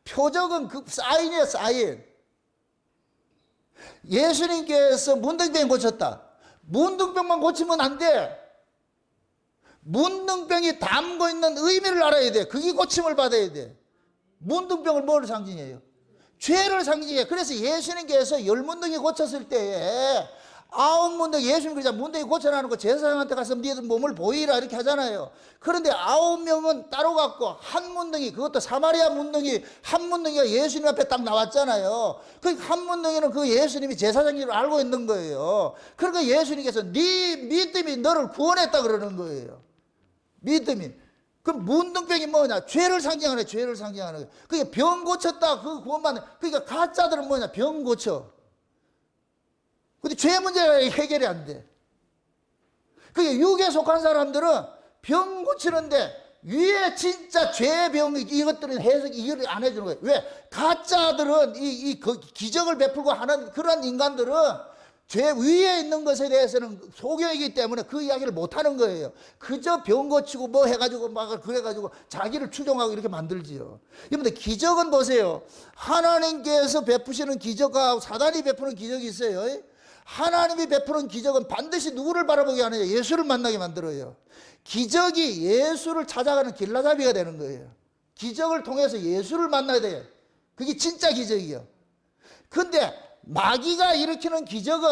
표적은 그 사인이에요, 사인. 예수님께서 문둥병 고쳤다. 문둥병만 고치면 안 돼. 문둥병이 담고 있는 의미를 알아야 돼. 그게 고침을 받아야 돼. 문둥병을 뭘 상징해요? 죄를 상징해요. 그래서 예수님께서 10문둥이 고쳤을 때에 9문둥이, 예수님 그러자 문둥이 고쳐놔놓고 제사장한테 가서 너희들 몸을 보이라 이렇게 하잖아요. 그런데 9명은 따로 갔고 한 문둥이, 그것도 사마리아 문둥이, 한 문둥이가 예수님 앞에 딱 나왔잖아요. 그 한 문둥이는 그 예수님이 제사장인 줄 알고 있는 거예요. 그러니까 예수님께서 네 믿음이 너를 구원했다 그러는 거예요. 믿음이. 그럼 문둥병이 뭐냐? 죄를 상징하네, 죄를 상징하는 거예요. 그게 병 고쳤다, 그 구원받는. 그러니까 가짜들은 뭐냐? 병 고쳐. 근데 죄 문제가 해결이 안 돼. 그게 육에 속한 사람들은 병 고치는데 위에 진짜 죄병 이것들은 해석이 이걸 안 해주는 거예요. 왜? 가짜들은 그 기적을 베풀고 하는 그런 인간들은 죄 위에 있는 것에 대해서는 소경이기 때문에 그 이야기를 못 하는 거예요. 그저 병 고치고 뭐 해가지고 막 그래가지고 자기를 추종하고 이렇게 만들지요. 여러분들, 기적은 보세요. 하나님께서 베푸시는 기적과 사단이 베푸는 기적이 있어요. 하나님이 베푸는 기적은 반드시 누구를 바라보게 하느냐? 예수를 만나게 만들어요. 기적이 예수를 찾아가는 길라잡이가 되는 거예요. 기적을 통해서 예수를 만나야 돼요. 그게 진짜 기적이에요. 근데 마귀가 일으키는 기적은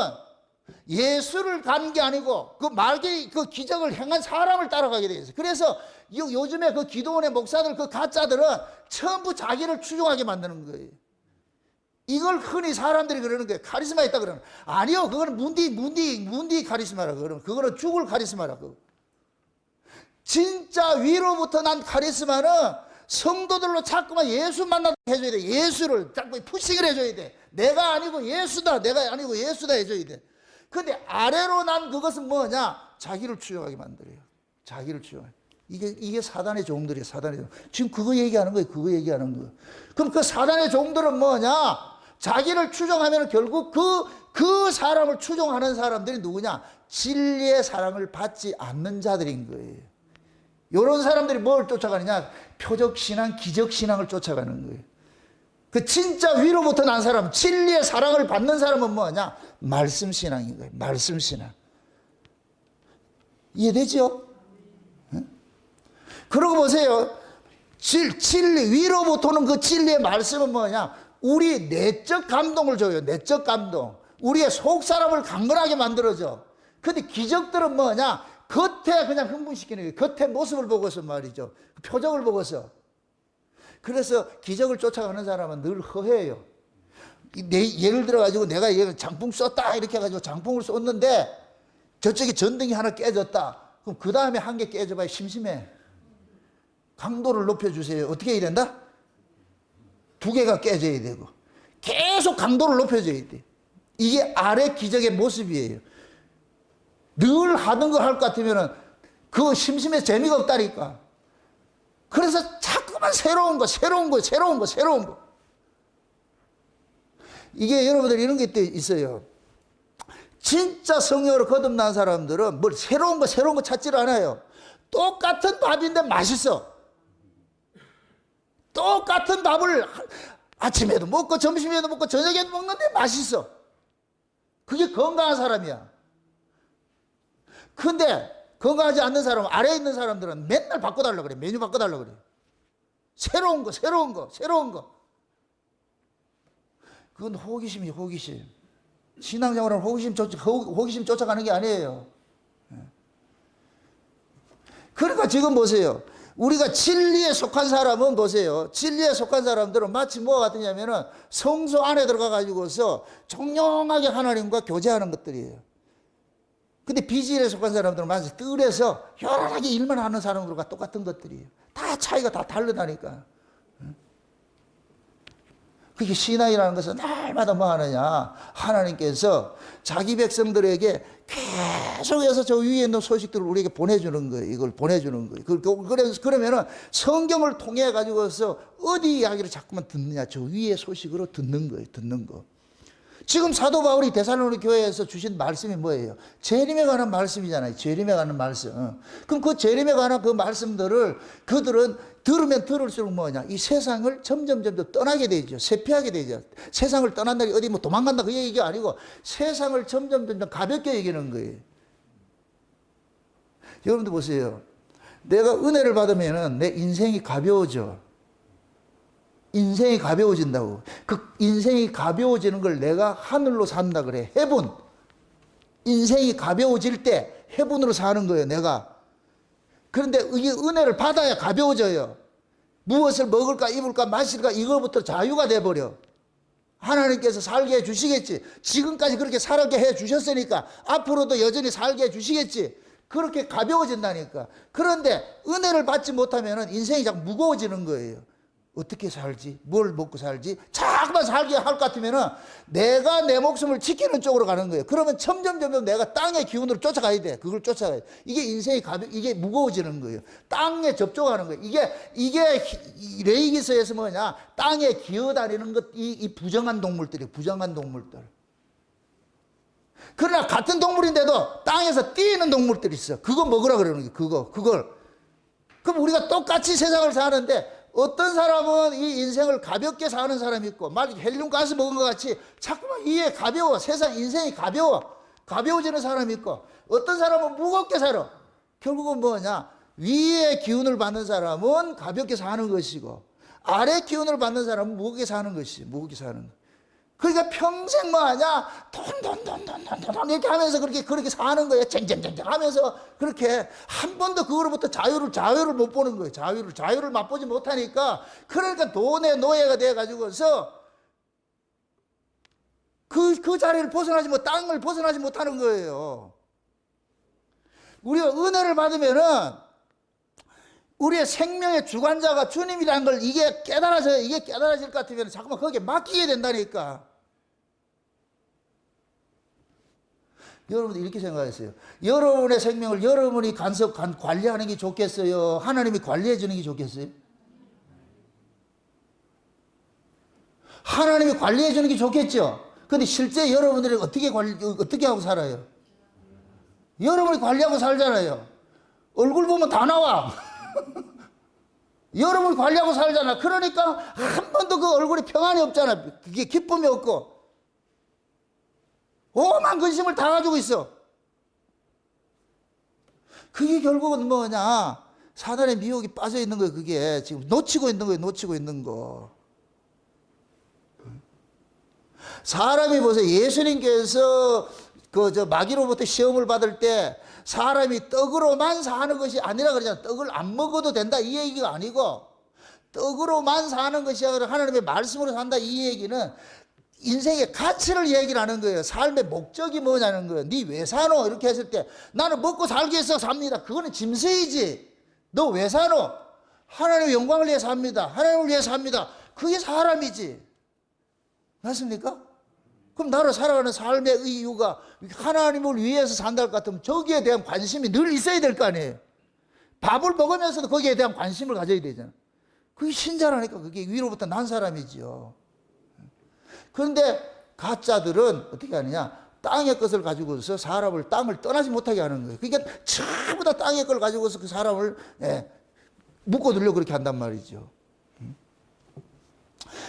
예수를 가는 게 아니고 그 마귀 그 기적을 행한 사람을 따라가게 돼 있어요. 그래서 요즘에 그 기도원의 목사들, 그 가짜들은 전부 자기를 추종하게 만드는 거예요. 이걸 흔히 사람들이 그러는 거예요. 카리스마 있다 그러는. 아니요, 그거는 문디 카리스마라 그러는. 그거는 죽을 카리스마라고. 진짜 위로부터 난 카리스마는 성도들로 자꾸만 예수 만나게 해줘야 돼. 예수를 자꾸 푸싱을 해줘야 돼. 내가 아니고 예수다, 내가 아니고 예수다 해줘야 돼. 근데 아래로 난 그것은 뭐냐? 자기를 추종하게 만들어요. 자기를 추종하게. 이게 사단의 종들이에요. 사단의 종. 지금 그거 얘기하는 거예요. 그거 얘기하는 거예요. 그럼 그 사단의 종들은 뭐냐? 자기를 추종하면 결국 그 사람을 추종하는 사람들이 누구냐? 진리의 사랑을 받지 않는 자들인 거예요. 이런 사람들이 뭘 쫓아가느냐? 표적신앙, 기적신앙을 쫓아가는 거예요. 그 진짜 위로부터 난 사람, 진리의 사랑을 받는 사람은 뭐냐? 말씀신앙인 거예요. 말씀신앙. 이해되죠? 그러고 보세요. 진리, 위로부터는 그 진리의 말씀은 뭐냐? 우리 내적 감동을 줘요. 내적 감동. 우리의 속 사람을 강건하게 만들어줘. 근데 기적들은 뭐냐? 겉에 그냥 흥분시키는 거예요. 겉에 모습을 보고서 말이죠. 표적을 보고서. 그래서 기적을 쫓아가는 사람은 늘 허해요. 예를 들어가지고 내가 장풍 쐈다 이렇게 해가지고 장풍을 쐈는데 저쪽에 전등이 하나 깨졌다. 그럼 그 다음에 한 개 깨져봐야 심심해. 강도를 높여주세요. 어떻게 해야 된다? 두 개가 깨져야 되고 계속 강도를 높여줘야 돼. 이게 아래 기적의 모습이에요. 늘 하던 거 할 것 같으면은 그 심심해서 재미가 없다니까. 그래서 자꾸만 새로운 거. 이게 여러분들 이런 게 있어요. 진짜 성령으로 거듭난 사람들은 뭘 새로운 거 찾지를 않아요. 똑같은 밥인데 맛있어. 똑같은 밥을 아침에도 먹고 점심에도 먹고 저녁에도 먹는데 맛있어. 그게 건강한 사람이야. 근데 건강하지 않는 사람은 아래에 있는 사람들은 맨날 바꿔달라 그래. 메뉴 바꿔달라 그래. 새로운 거. 그건 호기심이에요, 호기심. 신앙생활은 호기심 쫓아가는 게 아니에요. 그러니까 지금 보세요. 우리가 진리에 속한 사람은 보세요. 진리에 속한 사람들은 마치 뭐가 같으냐면은 성소 안에 들어가 가지고서 종용하게 하나님과 교제하는 것들이에요. 근데 비질에 속한 사람들은 마치 뜰에서 여러 가지 일만 하는 사람들과 똑같은 것들이에요. 다 차이가 다 다르다니까. 그게 신앙이라는 것은 날마다 뭐 하느냐. 하나님께서 자기 백성들에게 계속해서 저 위에 있는 소식들을 우리에게 보내주는 거예요. 이걸 보내주는 거예요. 그러면은 성경을 통해 가지고서 어디 이야기를 자꾸만 듣느냐. 저 위의 소식으로 듣는 거예요. 듣는 거. 지금 사도 바울이 데살로니가 교회에서 주신 말씀이 뭐예요? 재림에 관한 말씀이잖아요. 재림에 관한 말씀. 그럼 그 재림에 관한 그 말씀들을 그들은 들으면 들을수록 뭐냐? 이 세상을 점점 떠나게 되죠. 세피하게 되죠. 세상을 떠난다, 어디 뭐 도망간다 그 얘기가 아니고 세상을 점점 가볍게 얘기하는 거예요. 여러분들 보세요. 내가 은혜를 받으면은 내 인생이 가벼워져. 인생이 가벼워진다고. 그 인생이 가벼워지는 걸 내가 하늘로 산다 그래. 해분. 인생이 가벼워질 때 해분으로 사는 거예요, 내가. 그런데 이 은혜를 받아야 가벼워져요. 무엇을 먹을까, 입을까, 마실까, 이거부터 자유가 돼버려. 하나님께서 살게 해 주시겠지. 지금까지 그렇게 살게 해 주셨으니까 앞으로도 여전히 살게 해 주시겠지. 그렇게 가벼워진다니까. 그런데 은혜를 받지 못하면 인생이 자꾸 무거워지는 거예요. 어떻게 살지? 뭘 먹고 살지? 자꾸만 살게 할 것 같으면 내가 내 목숨을 지키는 쪽으로 가는 거예요. 그러면 점점 내가 땅의 기운으로 쫓아가야 돼. 그걸 쫓아가야 돼. 이게 인생이 이게 무거워지는 거예요. 땅에 접촉하는 거예요. 이게 레이기서에서 뭐냐? 땅에 기어다니는 것, 이 부정한 동물들이에요. 부정한 동물들. 그러나 같은 동물인데도 땅에서 뛰는 동물들이 있어. 그거 먹으라 그러는 거예요. 그걸. 그럼 우리가 똑같이 세상을 사는데 어떤 사람은 이 인생을 가볍게 사는 사람이 있고, 막 헬륨 가스 먹은 것 같이 자꾸만 이에 가벼워. 세상 인생이 가벼워지는 사람이 있고, 어떤 사람은 무겁게 살아. 결국은 뭐냐? 위의 기운을 받는 사람은 가볍게 사는 것이고, 아래 기운을 받는 사람은 무겁게 사는 것이, 무겁게 사는 것. 그러니까 평생 뭐 하냐? 돈 이렇게 하면서 그렇게 사는 거예요. 쟁쟁쟁쟁 하면서 그렇게 한 번도 그거로부터 자유를 못 보는 거예요. 자유를 맛보지 못하니까 그러니까 돈의 노예가 돼가지고서 그 자리를 벗어나지 땅을 벗어나지 못하는 거예요. 우리가 은혜를 받으면은 우리의 생명의 주관자가 주님이라는 걸 이게 깨달아질 것 같으면 자꾸만 거기에 맡기게 된다니까. 여러분들 이렇게 생각했어요. 여러분의 생명을 여러분이 관리하는 게 좋겠어요? 하나님이 관리해 주는 게 좋겠어요? 하나님이 관리해 주는 게 좋겠죠? 근데 실제 여러분들이 어떻게 하고 살아요? 여러분이 관리하고 살잖아요. 얼굴 보면 다 나와. 여러분을 관리하고 살잖아. 그러니까 한 번도 그 얼굴에 평안이 없잖아. 그게 기쁨이 없고 오만 근심을 다 가지고 있어. 그게 결국은 뭐냐, 사단의 미혹이 빠져 있는 거예요. 그게 지금 놓치고 있는 거예요. 놓치고 있는 거. 사람이 보세요. 예수님께서 마귀로부터 시험을 받을 때 사람이 떡으로만 사는 것이 아니라 그러잖아. 떡을 안 먹어도 된다 이 얘기가 아니고, 떡으로만 사는 것이 아니라 하나님의 말씀으로 산다 이 얘기는 인생의 가치를 얘기를 하는 거예요. 삶의 목적이 뭐냐는 거예요. 니 왜 사노? 이렇게 했을 때 나는 먹고 살기 위해서 삽니다. 그거는 짐승이지. 너 왜 사노? 하나님의 영광을 위해서 삽니다. 하나님을 위해서 삽니다. 그게 사람이지. 맞습니까? 그럼 나로 살아가는 삶의 이유가 하나님을 위해서 산다 같으면 저기에 대한 관심이 늘 있어야 될 거 아니에요. 밥을 먹으면서도 거기에 대한 관심을 가져야 되잖아. 그게 신자라니까. 그게 위로부터 난 사람이지요. 그런데 가짜들은 어떻게 하느냐, 땅의 것을 가지고서 사람을, 땅을 떠나지 못하게 하는 거예요. 그러니까 전부 다 땅의 걸 가지고서 그 사람을 묶어두려고 그렇게 한단 말이죠.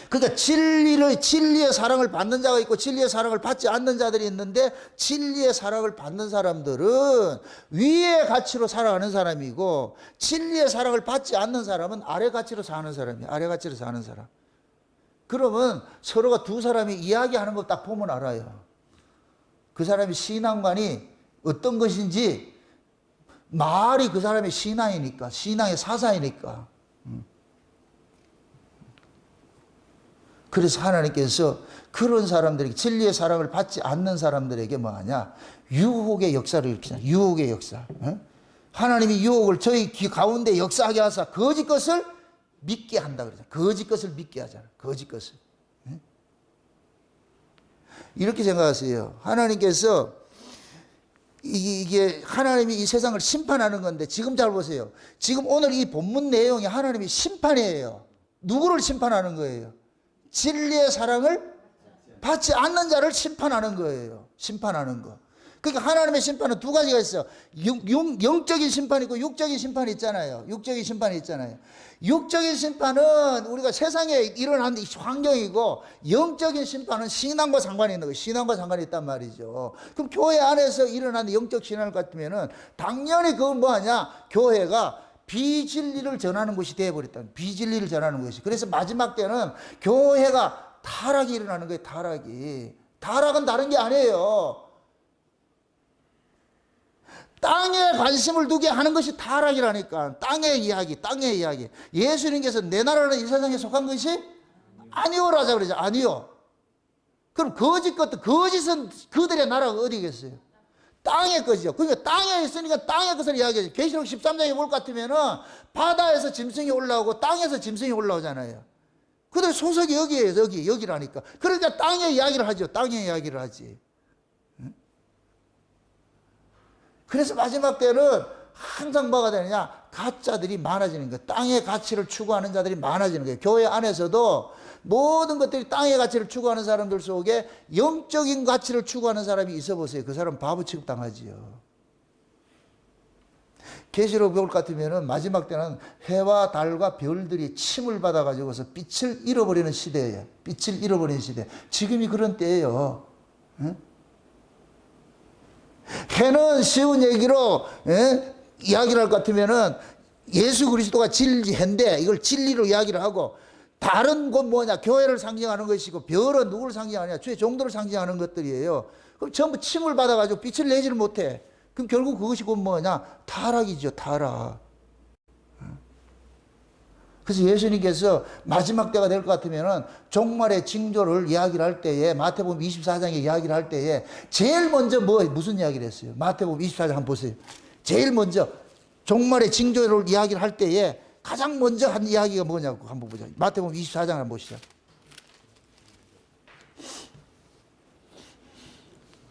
그러니까 진리의 사랑을 받는 자가 있고 진리의 사랑을 받지 않는 자들이 있는데, 진리의 사랑을 받는 사람들은 위의 가치로 살아가는 사람이고 진리의 사랑을 받지 않는 사람은 아래 가치로 사는 사람이에요. 아래 가치로 사는 사람. 그러면 서로가 두 사람이 이야기하는 거 딱 보면 알아요. 그 사람의 신앙관이 어떤 것인지. 말이 그 사람의 신앙이니까, 신앙의 사사이니까. 그래서 하나님께서 그런 사람들에게, 진리의 사랑을 받지 않는 사람들에게 뭐하냐, 유혹의 역사를 일으키잖아요. 유혹의 역사. 하나님이 유혹을 저희 가운데 역사하게 하사 거짓 것을 믿게 한다 그러잖아요. 거짓 것을 믿게 하잖아요. 거짓 것을. 이렇게 생각하세요. 하나님께서 이게 하나님이 이 세상을 심판하는 건데, 지금 잘 보세요. 지금 오늘 이 본문 내용이 하나님이 심판이에요. 누구를 심판하는 거예요? 진리의 사랑을 받지 않는 자를 심판하는 거예요. 심판하는 거. 그러니까 하나님의 심판은 두 가지가 있어요. 영적인 심판이 있고 육적인 심판이 있잖아요. 육적인 심판이 있잖아요. 육적인 심판은 우리가 세상에 일어난 환경이고, 영적인 심판은 신앙과 상관이 있는 거예요. 신앙과 상관이 있단 말이죠. 그럼 교회 안에서 일어나는 영적 신앙 같으면은 당연히 그건 뭐하냐, 교회가 비진리를 전하는 것이 되어버렸다. 비진리를 전하는 것이. 그래서 마지막 때는 교회가 타락이 일어나는 거예요. 타락이. 타락은 다른 게 아니에요. 땅에 관심을 두게 하는 것이 타락이라니까. 땅의 이야기, 땅의 이야기. 예수님께서 내 나라는 이 세상에 속한 것이 아니오라자 그러죠. 아니오. 그럼 거짓은 그들의 나라가 어디겠어요? 땅의 것이죠. 그러니까 땅에 있으니까 땅의 것을 이야기하죠. 계시록 13장에 볼 것 같으면은 바다에서 짐승이 올라오고 땅에서 짐승이 올라오잖아요. 그들 소속이 여기에요. 여기라니까. 그러니까 땅의 이야기를 하죠. 땅의 이야기를 하지. 그래서 마지막 때는 항상 뭐가 되느냐, 가짜들이 많아지는 거예요. 땅의 가치를 추구하는 자들이 많아지는 거예요. 교회 안에서도 모든 것들이 땅의 가치를 추구하는 사람들 속에 영적인 가치를 추구하는 사람이 있어 보세요. 그 사람 바보 취급당하지요. 계시록 볼 것 같으면은 마지막 때는 해와 달과 별들이 침을 받아가지고서 빛을 잃어버리는 시대예요. 빛을 잃어버리는 시대. 지금이 그런 때예요. 응? 해는 쉬운 얘기로 이야기를 할 것 같으면은 예수 그리스도가 진리인데 이걸 진리로 이야기를 하고, 다른 건 뭐냐, 교회를 상징하는 것이고, 별은 누구를 상징하냐, 주의 종도를 상징하는 것들이에요. 그럼 전부 침을 받아가지고 빛을 내지를 못해. 그럼 결국 그것이 곧 뭐냐, 타락이죠. 타락. 그래서 예수님께서 마지막 때가 될 것 같으면은 종말의 징조를 이야기를 할 때에, 마태복음 24장에 이야기를 할 때에 제일 먼저 무슨 이야기를 했어요? 마태복음 24장 한번 보세요. 제일 먼저 종말의 징조를 이야기를 할 때에 가장 먼저 한 이야기가 뭐냐고 한번 보자. 마태복음 24장 한번 보시죠.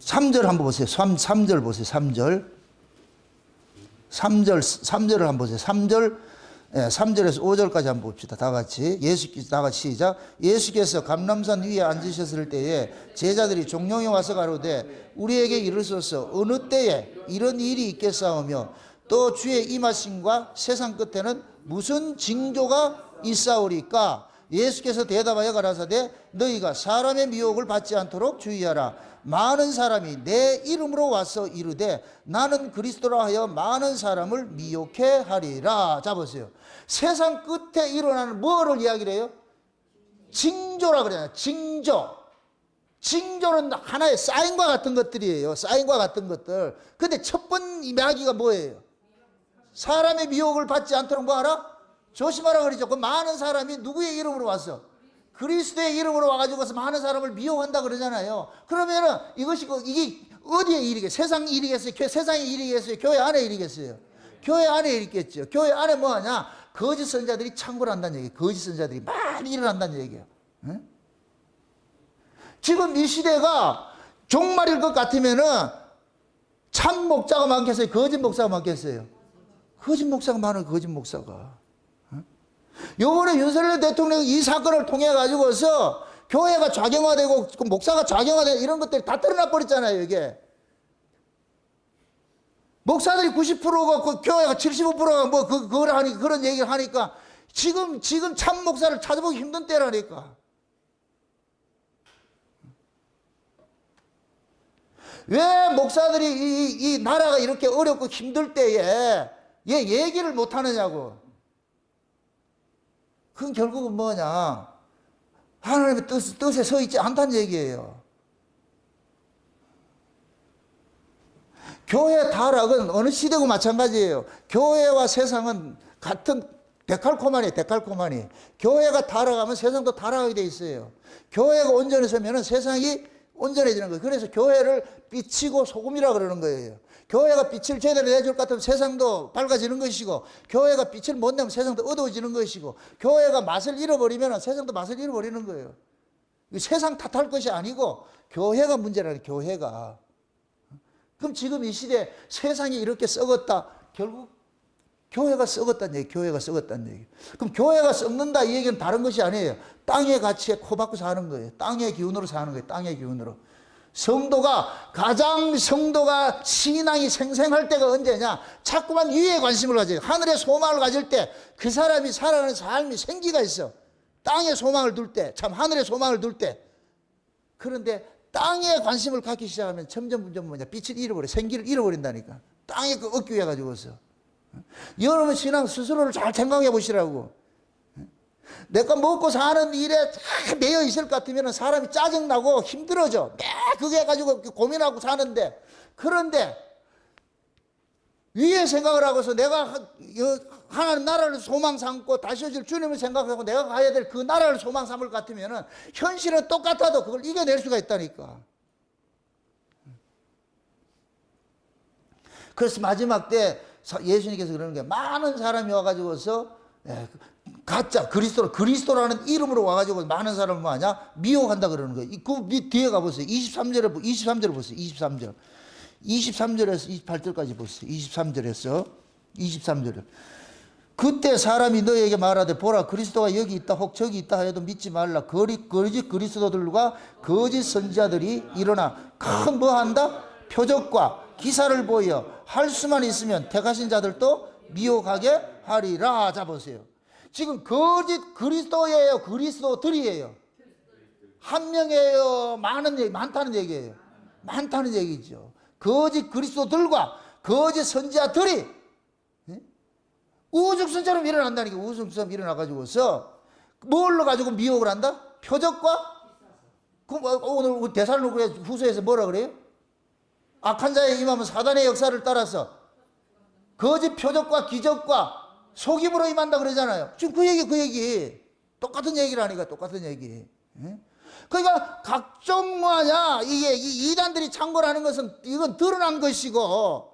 3절 한번 보세요. 3절 보세요. 3절을 한번 보세요. 3절에서 5절까지 한번 봅시다. 다 같이. 다 같이 시작. 예수께서 감람산 위에 앉으셨을 때에 제자들이 종용에 와서 가로되 우리에게 이르소서 어느 때에 이런 일이 있겠사오며 또 주의 임하심과 세상 끝에는 무슨 징조가 있사오리까? 예수께서 대답하여 가라사대 너희가 사람의 미혹을 받지 않도록 주의하라. 많은 사람이 내 이름으로 와서 이르되 나는 그리스도라 하여 많은 사람을 미혹해 하리라. 자 보세요. 세상 끝에 일어나는 뭐를 이야기를 해요? 징조라 그래요. 징조. 징조는 하나의 사인과 같은 것들이에요. 사인과 같은 것들. 근데 첫 번째 이야기가 뭐예요? 사람의 미혹을 받지 않도록 뭐 하라? 조심하라 그러죠. 그 많은 사람이 누구의 이름으로 왔어? 그리스도의 이름으로 와가지고서 많은 사람을 미혹한다 그러잖아요. 그러면은 이것이 이게 어디의 일이겠어요? 세상 일이겠어요? 세상의 일이겠어요? 교회 안에 일이겠어요? 교회 안에 일이겠죠. 교회 안에 뭐 하냐? 거짓 선자들이 창궐 한다는 얘기예요. 거짓 선자들이 많이 일어난다는 얘기예요. 응? 지금 이 시대가 종말일 것 같으면은 참 목자가 많겠어요? 거짓 목사가 많겠어요? 거짓 목사가 많아요. 거짓 목사가. 요번에 윤석열 대통령이 이 사건을 통해 가지고서 교회가 좌경화되고 목사가 좌경화되고 이런 것들이 다 드러나 버렸잖아요. 이게 목사들이 90%가 그 교회가 75%가 뭐 그걸 하니 그런 얘기를 하니까 지금 참 목사를 찾아보기 힘든 때라니까. 왜 목사들이 이 나라가 이렇게 어렵고 힘들 때에 얘기를 못 하느냐고. 그건 결국은 뭐냐? 하나님의 뜻에 서 있지 않다는 얘기예요. 교회 타락은 어느 시대고 마찬가지예요. 교회와 세상은 같은 데칼코마니에요. 데칼코마니. 교회가 타락하면 세상도 타락하게 돼 있어요. 교회가 온전히 서면은 세상이 온전해지는 거예요. 그래서 교회를 빛이고 소금이라 그러는 거예요. 교회가 빛을 제대로 내줄 것 같으면 세상도 밝아지는 것이고, 교회가 빛을 못 내면 세상도 어두워지는 것이고, 교회가 맛을 잃어버리면 세상도 맛을 잃어버리는 거예요. 세상 탓할 것이 아니고 교회가 문제라는 교회가. 그럼 지금 이 시대 세상이 이렇게 썩었다. 결국 교회가 썩었다는 얘기, 교회가 썩었다는 얘기. 그럼 교회가 썩는다 이 얘기는 다른 것이 아니에요. 땅의 가치에 코박고 사는 거예요. 땅의 기운으로 사는 거예요. 땅의 기운으로. 성도가 신앙이 생생할 때가 언제냐? 자꾸만 위에 관심을 가져요. 하늘의 소망을 가질 때 그 사람이 살아가는 삶이 생기가 있어. 땅에 소망을 둘 때, 참 하늘의 소망을 둘 때. 그런데 땅에 관심을 갖기 시작하면 점점 뭐냐? 빛을 잃어버려. 생기를 잃어버린다니까. 땅에 그 얻기 위해 가지고서. 여러분 신앙 스스로를 잘 생각해 보시라고. 내가 먹고 사는 일에 매여 있을 것 같으면 사람이 짜증나고 힘들어져. 매 그게 가지고 고민하고 사는데, 그런데 위에 생각을 하고서 내가 하나님 나라를 소망 삼고 다시 오실 주님을 생각하고 내가 가야 될 그 나라를 소망 삼을 것 같으면 현실은 똑같아도 그걸 이겨낼 수가 있다니까. 그래서 마지막 때 예수님께서 그러는 게, 많은 사람이 와가지고서 가짜 그리스도라는 이름으로 와가지고 많은 사람을 뭐하냐? 미혹한다 그러는 거예요. 그 뒤에 가보세요. 23절을 보세요. 23절에서 28절까지 보세요. 23절을. 그때 사람이 너에게 말하되 보라 그리스도가 여기 있다 혹 저기 있다 하여도 믿지 말라. 거짓 그리스도들과 거짓 선지자들이 일어나 큰 뭐한다? 표적과 기사를 보여 할 수만 있으면 택하신 자들도 미혹하게 하리라. 자 보세요. 지금 거짓 그리스도예요? 그리스도들이에요? 한 명이에요? 많다는 얘기예요. 많다는 얘기죠. 거짓 그리스도들과 거짓 선지자들이 우죽순처럼 일어난다니까. 우죽순처럼 일어나가지고서 뭘로 가지고 미혹을 한다? 표적과? 오늘 데살로니가 후서에서 뭐라 그래요? 악한 자에 임하면 사단의 역사를 따라서 거짓 표적과 기적과 속임으로 임한다 그러잖아요. 지금 그 얘기. 똑같은 얘기라니까, 똑같은 얘기. 그러니까 각종 뭐냐, 이게 이단들이 창궐하는 것은 이건 드러난 것이고,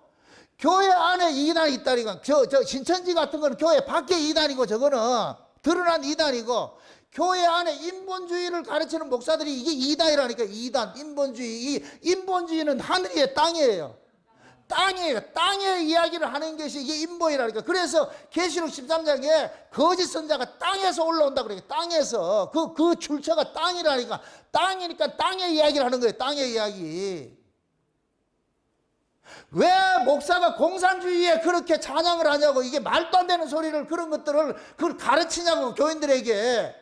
교회 안에 이단이 있다니까. 저 신천지 같은 거는 교회 밖에 이단이고, 저거는 드러난 이단이고, 교회 안에 인본주의를 가르치는 목사들이 이게 이단이라니까. 이단, 인본주의. 이 인본주의는 하늘의 땅이에요. 땅의 이야기를 하는 것이 이게 인본이라니까. 그래서 계시록 13장에 거짓 선자가 땅에서 올라온다 그래요. 땅에서. 그 출처가 땅이라니까. 땅이니까 땅의 이야기를 하는 거예요. 땅의 이야기. 왜 목사가 공산주의에 그렇게 찬양을 하냐고, 이게 말도 안 되는 소리를, 그런 것들을 그걸 가르치냐고, 교인들에게.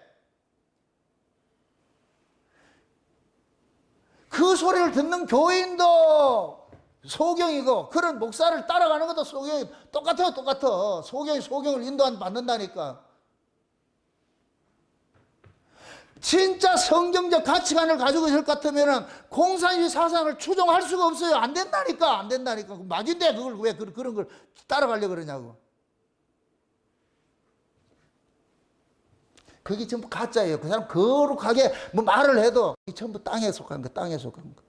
그 소리를 듣는 교인도 소경이고, 그런 목사를 따라가는 것도 소경이 똑같아요. 똑같아. 소경이 소경을 인도받는다니까. 진짜 성경적 가치관을 가지고 있을 것 같으면 공산주의 사상을 추종할 수가 없어요. 안 된다니까. 안 된다니까. 막인데 그걸 왜 그런 걸 따라가려고 그러냐고. 그게 전부 가짜예요. 그 사람 거룩하게 뭐 말을 해도 전부 땅에 속한 거, 땅에 속한 거.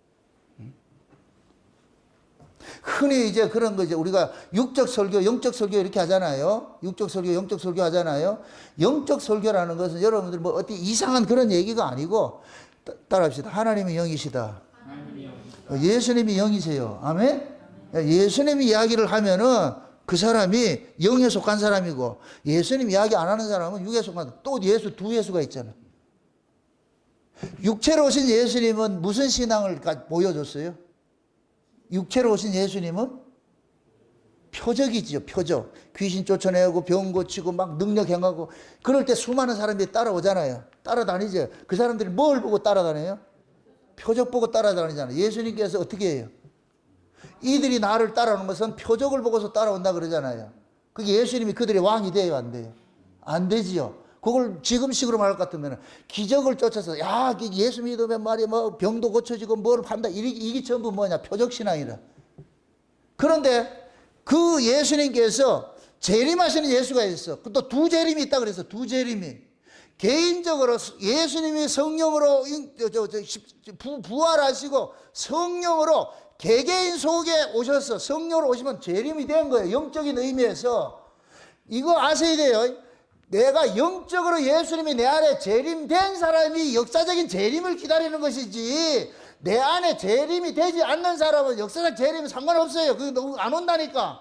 흔히 이제 그런 거, 이제 우리가 육적 설교, 영적 설교 이렇게 하잖아요. 육적 설교, 영적 설교 하잖아요. 영적 설교라는 것은 여러분들 뭐 어디 이상한 그런 얘기가 아니고, 따라합시다. 하나님이 영이시다. 예수님이 영이세요. 아멘? 예수님이 이야기를 하면은 그 사람이 영에 속한 사람이고, 예수님 이야기 안 하는 사람은 육에 속한, 또 예수, 두 예수가 있잖아. 육체로 오신 예수님은 무슨 신앙을 보여줬어요? 육체로 오신 예수님은 표적이지요. 표적. 귀신 쫓아내고 병 고치고 막 능력 행하고, 그럴 때 수많은 사람들이 따라오잖아요. 따라다니죠. 그 사람들이 뭘 보고 따라다녀요? 표적 보고 따라다니잖아요. 예수님께서 어떻게 해요? 이들이 나를 따라오는 것은 표적을 보고서 따라온다 그러잖아요. 그게 예수님이 그들의 왕이 돼요, 안 돼요? 안 되지요. 그걸 지금식으로 말할 것 같으면 기적을 쫓아서, 야, 예수 믿으면 말이야, 뭐 병도 고쳐지고 뭘 한다. 이게 전부 뭐냐? 표적신앙이라. 그런데 그 예수님께서 재림하시는 예수가 있어. 또 두 재림이 있다 그래서, 두 재림이. 개인적으로 예수님이 성령으로 부활하시고 성령으로 개개인 속에 오셔서 성령으로 오시면 재림이 된 거예요. 영적인 의미에서. 이거 아셔야 돼요. 내가 영적으로 예수님이 내 안에 재림된 사람이 역사적인 재림을 기다리는 것이지, 내 안에 재림이 되지 않는 사람은 역사적 재림은 상관없어요. 그게 너무 안 온다니까.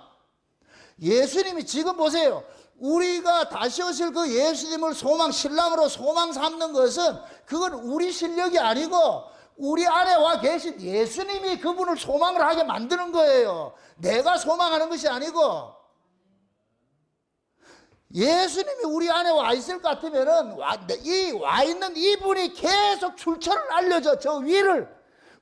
예수님이 지금 보세요. 우리가 다시 오실 그 예수님을 신랑으로 소망 삼는 것은 그건 우리 실력이 아니고 우리 안에 와 계신 예수님이 그분을 소망을 하게 만드는 거예요. 내가 소망하는 것이 아니고. 예수님이 우리 안에 와 있을 것 같으면은 와 있는 이분이 계속 출처를 알려줘. 저 위를.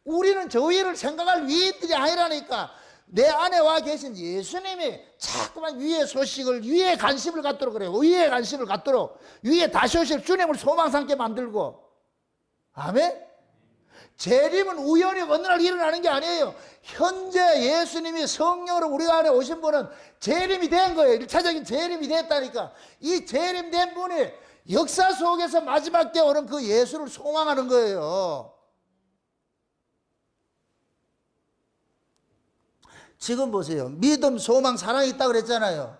우리는 저 위를 생각할 위인들이 아니라니까. 내 안에 와 계신 예수님이 자꾸만 위의 소식을, 위에 관심을 갖도록 그래요. 위에 관심을 갖도록. 위에 다시 오실 주님을 소망 삼게 만들고. 아멘? 재림은 우연히 어느 날 일어나는 게 아니에요. 현재 예수님이 성령으로 우리 안에 오신 분은 재림이 된 거예요. 1차적인 재림이 됐다니까. 이 재림된 분이 역사 속에서 마지막 때 오는 그 예수를 소망하는 거예요. 지금 보세요. 믿음, 소망, 사랑이 있다고 그랬잖아요.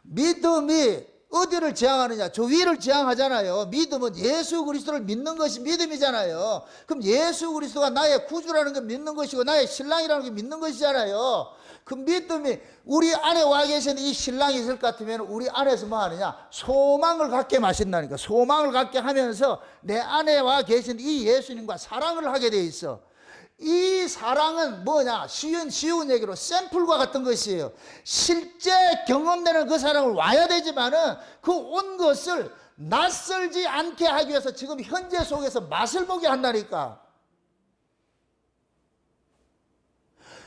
믿음이 어디를 지향하느냐? 저 위를 지향하잖아요. 믿음은 예수 그리스도를 믿는 것이 믿음이잖아요. 그럼 예수 그리스도가 나의 구주라는 걸 믿는 것이고 나의 신랑이라는 걸 믿는 것이잖아요. 그 믿음이 우리 안에 와 계신 이 신랑이 있을 것 같으면 우리 안에서 뭐 하느냐? 소망을 갖게 마신다니까. 소망을 갖게 하면서 내 안에 와 계신 이 예수님과 사랑을 하게 돼 있어. 이 사랑은 뭐냐? 쉬운 얘기로 샘플과 같은 것이에요. 실제 경험되는 그 사랑을 와야 되지만은 그 온 것을 낯설지 않게 하기 위해서 지금 현재 속에서 맛을 보게 한다니까.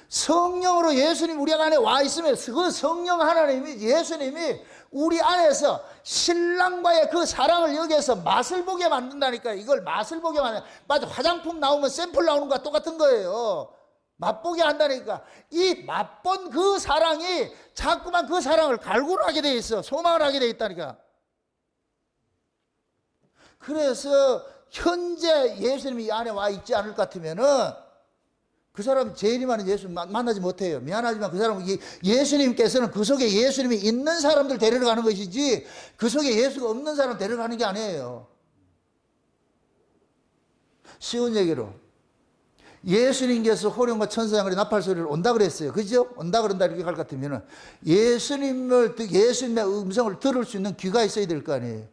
성령으로 예수님 우리 안에 와 있으면 그 성령 하나님이, 예수님이 우리 안에서 신랑과의 그 사랑을 여기에서 맛을 보게 만든다니까. 이걸 맛을 보게 만든다. 맞아, 화장품 나오면 샘플 나오는 것과 똑같은 거예요. 맛보게 한다니까. 이 맛본 그 사랑이 자꾸만 그 사랑을 갈구하게 돼 있어. 소망을 하게 돼 있다니까. 그래서 현재 예수님이 이 안에 와 있지 않을 것 같으면은 그 사람 재림하는 예수 만나지 못해요. 미안하지만 그 사람은 예수님께서는 그 속에 예수님이 있는 사람들 데리러 가는 것이지 그 속에 예수가 없는 사람 데리러 가는 게 아니에요. 쉬운 얘기로 예수님께서 호령과 천사장거리 나팔 소리를 온다 그랬어요. 그죠? 온다 그런다 이렇게 할 것 같으면 예수님의 음성을 들을 수 있는 귀가 있어야 될 거 아니에요.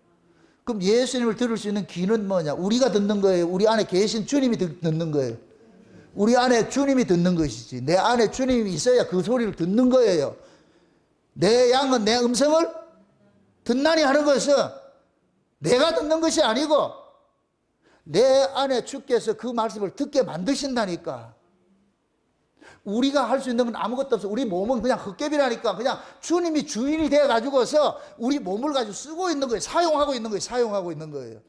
그럼 예수님을 들을 수 있는 귀는 뭐냐? 우리가 듣는 거예요. 우리 안에 계신 주님이 듣는 거예요. 우리 안에 주님이 듣는 것이지. 내 안에 주님이 있어야 그 소리를 듣는 거예요. 내 양은 내 음성을 듣나니 하는 것은 내가 듣는 것이 아니고 내 안에 주께서 그 말씀을 듣게 만드신다니까. 우리가 할 수 있는 건 아무것도 없어. 우리 몸은 그냥 헛개비라니까. 그냥 주님이 주인이 되어가지고서 우리 몸을 가지고 쓰고 있는 거예요. 사용하고 있는 거예요. 사용하고 있는 거예요.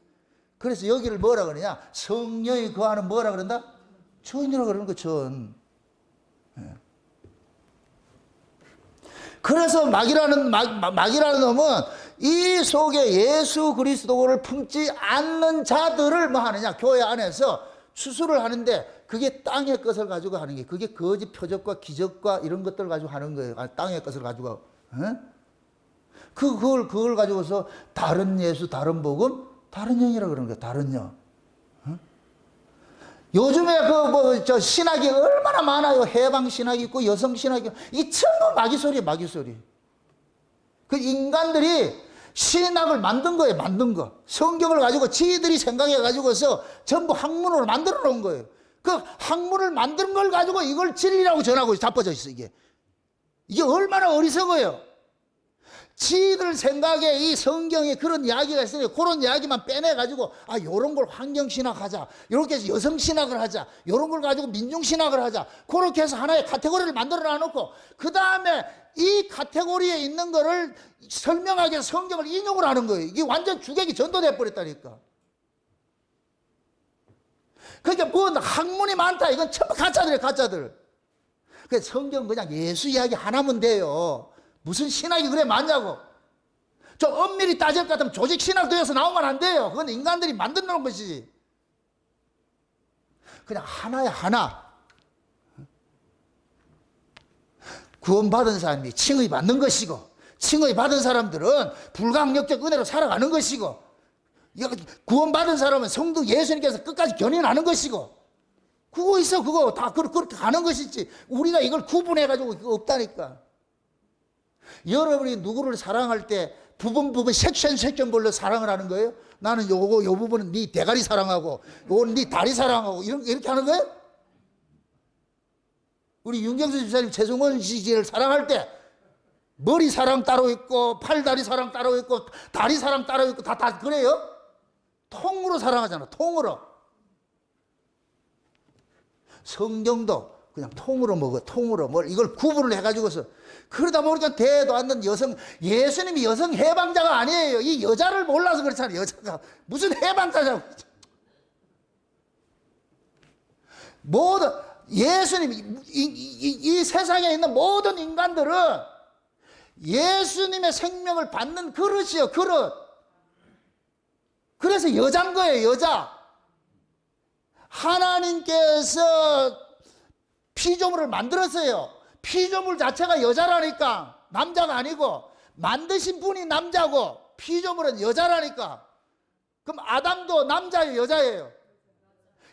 그래서 여기를 뭐라 그러냐? 성령이 거하는 뭐라 그런다? 전이라고 그러는 거, 전. 그래서 막이라는 놈은 이 속에 예수 그리스도를 품지 않는 자들을 뭐 하느냐? 교회 안에서 추수를 하는데 그게 땅의 것을 가지고 하는 게, 그게 거짓 표적과 기적과 이런 것들을 가지고 하는 거예요. 땅의 것을 가지고. 그걸 가지고서 다른 예수, 다른 복음, 다른 영이라고 그러는 거예요. 다른 영. 요즘에 신학이 얼마나 많아요. 해방 신학이 있고 여성 신학이 있고. 이 전부 마귀소리예요, 마귀소리. 그 인간들이 신학을 만든 거예요, 만든 거. 성경을 가지고 지들이 생각해 가지고서 전부 학문으로 만들어 놓은 거예요. 그 학문을 만든 걸 가지고 이걸 진리라고 전하고 자빠져 있어, 이게. 이게 얼마나 어리석어요. 지들 생각에 이 성경에 그런 이야기가 있으니 그런 이야기만 빼내가지고, 아, 요런 걸 환경신학 하자. 요렇게 해서 여성신학을 하자. 요런 걸 가지고 민중신학을 하자. 그렇게 해서 하나의 카테고리를 만들어 놔놓고, 그 다음에 이 카테고리에 있는 거를 설명하기 위해서 성경을 인용을 하는 거예요. 이게 완전 주객이 전도돼 버렸다니까. 그러니까 뭐 학문이 많다. 이건 전부 가짜들이에요, 가짜들. 그래서 성경 그냥 예수 이야기 하나면 돼요. 무슨 신학이 그래 많냐고. 좀 엄밀히 따질 것 같으면 조직 신학도 여기서 나오면 안 돼요. 그건 인간들이 만들어 놓은 것이지. 그냥 하나야, 하나. 구원받은 사람이 칭의 받는 것이고, 칭의 받은 사람들은 불강력적 은혜로 살아가는 것이고, 구원받은 사람은 성도 예수님께서 끝까지 견인하는 것이고, 그거 있어. 그거 다 그렇게 가는 것이지. 우리가 이걸 구분해가지고 그거 없다니까. 여러분이 누구를 사랑할 때 부분 섹션별로 사랑을 하는 거예요? 나는 요 부분은 네 대가리 사랑하고, 요건 네 다리 사랑하고, 이렇게 하는 거예요? 우리 윤경수 집사님 최승원 씨를 사랑할 때 머리 사랑 따로 있고, 팔다리 사랑 따로 있고, 다리 사랑 따로 있고, 다 그래요? 통으로 사랑하잖아, 통으로. 성경도 그냥 통으로 먹어, 통으로. 뭘 이걸 구분을 해가지고서. 그러다 보니까 대도 않는 여성, 예수님이 여성 해방자가 아니에요. 이 여자를 몰라서 그렇잖아요, 여자가. 무슨 해방자냐고. 모든, 예수님, 이 세상에 있는 모든 인간들은 예수님의 생명을 받는 그릇이요, 그릇. 그래서 여자인 거예요, 여자. 하나님께서 피조물을 만들었어요. 피조물 자체가 여자라니까. 남자가 아니고. 만드신 분이 남자고 피조물은 여자라니까. 그럼 아담도 남자예요, 여자예요?